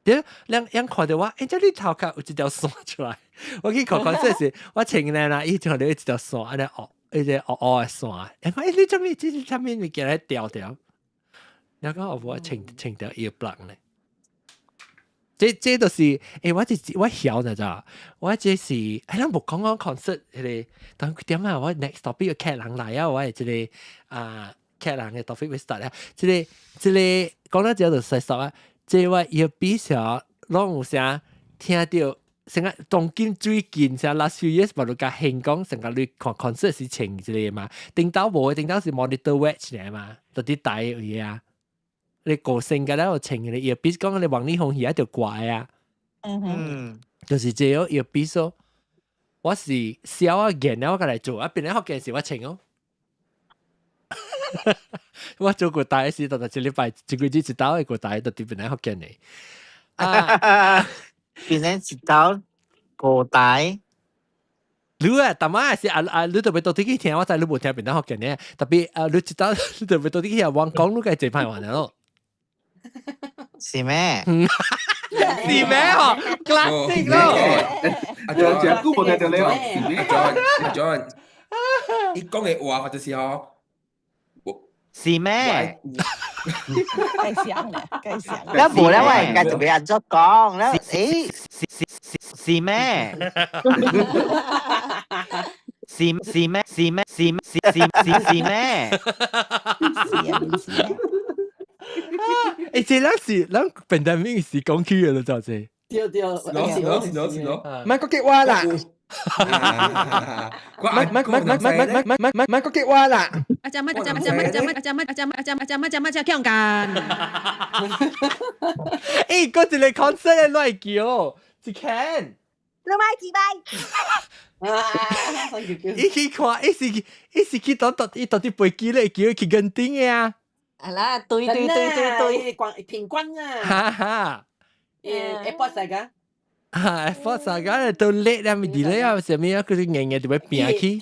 對，兩看到我，這你頭殼有一條線出來，我去看即是我前年啦，伊就有一條線，安尼一隻嘅線，你做咩？這是啥物物件來調？然後我穿條 earplug 呢？這都是我曉得咋，我這是咱無講 concert 迄個，當點啊？我 next topic 要客人來啊，我係這個客人嘅 topic 會 start 啊，這個講到這就細數啊，這我要比較攏有啥聽到，成個當今最近啥 last few years 無如甲興講，成個你看 concert 是穿這個嘛，頂到無，頂到是 monitor watch 嚟嘛，到底大位啊？你個性嘅咧，我情你要比講你王力宏而家就怪啊，就是這樣要比說，我是小啊見啊，我過來做啊，變嚟學嘅時我情哦，我做過大時，但係這禮拜一個月一刀一個大，就變嚟學嘅你，變嚟一刀個大。你啊，但係是你特別到底去聽，我知你冇聽變嚟學嘅呢，特別你一刀你特別到底去話講，你嘅最歹玩咯。是咩？是咩？哦 ，classic 咯。阿 John， 估冇睇到你哦。阿 John， 你講嘅話就是是咩？計想咧，計想。แล้ว冇แล้วว่าการจะไปอันจอกองแล้ว是咩？是咩？這是咱本地名是講起嘅咯，就係。對，唔係個激話啦，唔係個激話啦。阿媽強幹。誒，嗰陣你 concert 亂叫，一看。老媽幾拜？一去看，一時去到啲飛機咧，叫佢去緊頂嘅啊。係啦，對，平均啊。哈哈。Airport 嚟㗎。Airport 嚟㗎，到 late 啊，咪 delay 啊，上面啊，佢哋硬就會變去。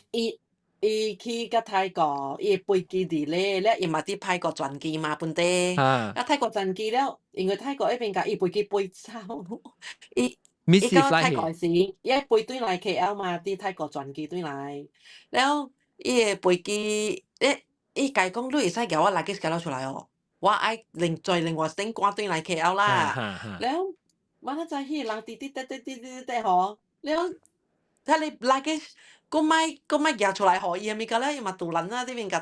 伊去個泰國，伊飛機 delay 咧，伊嘛啲泰國轉機嘛本地。泰國轉機了，因為泰國呢邊㗎，伊飛機飛走，伊講泰國時，伊飛轉來 KL 嘛，啲泰國轉機轉來，แล้ว伊個飛機伊講你會使叫我拉機叫出來哦，我愛另外先趕轉來 KL 啦，แล้ว我那在迄人滴吼，แล้วถ้า你拉機ก็ไม่叫出來可以咪個咧，伊嘛杜人啦，呢邊個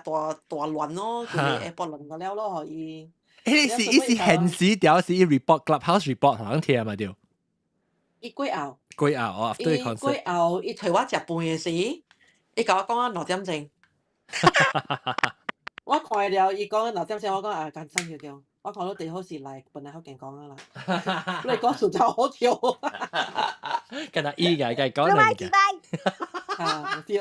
大亂咯，佢哋 airport 亂個了咯可以。伊是現時條是伊 report clubhouse report 好像聽嘛條。伊過後，哦，對 concert。過後，伊陪我食飯嘅時，伊甲我講啊6點鐘。我看了，伊講6點鐘，我講緊張叫，我看到最好是來本來福建講啊啦。你講實在好笑。跟他意嘅講兩幾拜。對。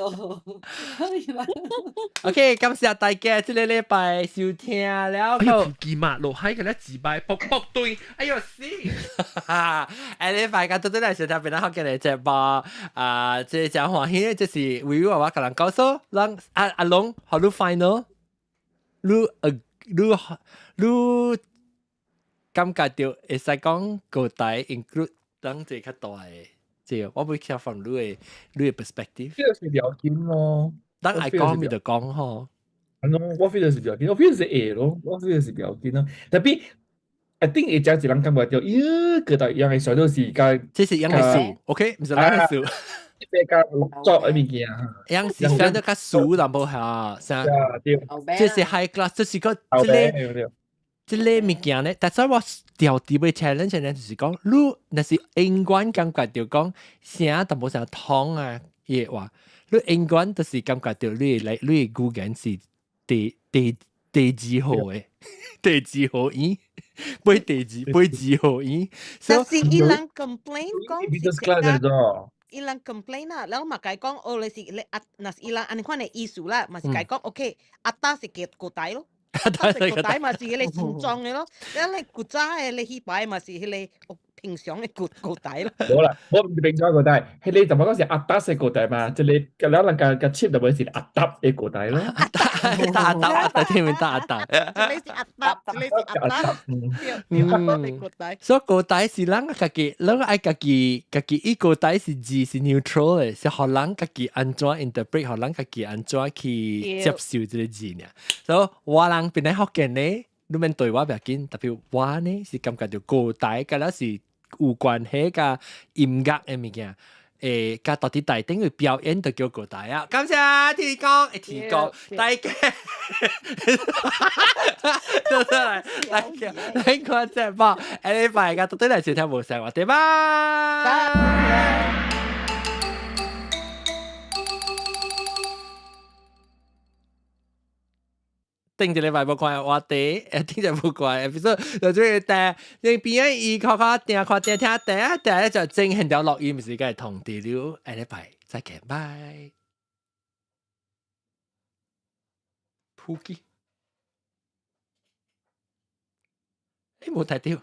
OK，感謝大家這個禮拜收聽了。哎，騎馬路喺嗰啲自拜卜對，哎呦死！禮拜個到底嚟收聽邊個學嘅嚟直播？這真歡喜，這是為我甲人告訴，讓阿龍好你 final，你感覺到會使講個大 include 當這較大嘅。我會聽from 你嘅 perspective。呢個是聊天咯，當愛講咪就講吼。我 feel 是聊天，我 feel 是會咯，我 feel 是聊天咯。特別，I think 會講一人感覺到，個大樣嘅時候都是間，這是樣嘅事 ，OK，唔是樣嘅事。即係間錄作嘅物件啊。樣是相對較熟淡薄下，啥？這是 high class，這是個這類物件咧，但係我調啲嘅 challenge 咧，就是講，你那是英文感覺到講，聲淡薄上通啊，嘢話，你英文就是感覺到你嘅語言是地字號嘅，地字號語，背地字號語。但是伊人 complain 講是 business class 嚟咗。伊人 complain 啦，然後嘛講哦，你是你那是伊人安款嘅意思啦，嘛是講 OK，阿達是叫古代咯，阿達是古代嘛是迄個正裝嘅咯，你古早嘅你起擺嘛是迄個平常嘅古代咯。冇啦，我唔是平常古代，迄個就講是阿達嘅古代嘛，即係咁樣個 chip 就會是阿達嘅古代咯。阿達，聽唔明得阿達？你是阿達，你是阿達，對古代。所以古代是人家己，人愛家己伊古代是字是 neutral 嘅，是學人家己安怎 interpret， 學人家己安怎去接受這個字呢？所以我人本來福建呢，你們對我唔要緊，特別我呢是感覺到古代，嗰啲是有關係甲音樂嘅物件。甲到底大頂嘅表演就叫古代啊！感謝提供大家，嚟看隻波，下禮拜嘅到底嚟收聽無聲話題吧。頂一禮拜無看話題，頂就無看episode，就最但你邊個伊看聽第一就整現條錄音時間同地了，下禮拜再見，拜。撲機，你冇睇到。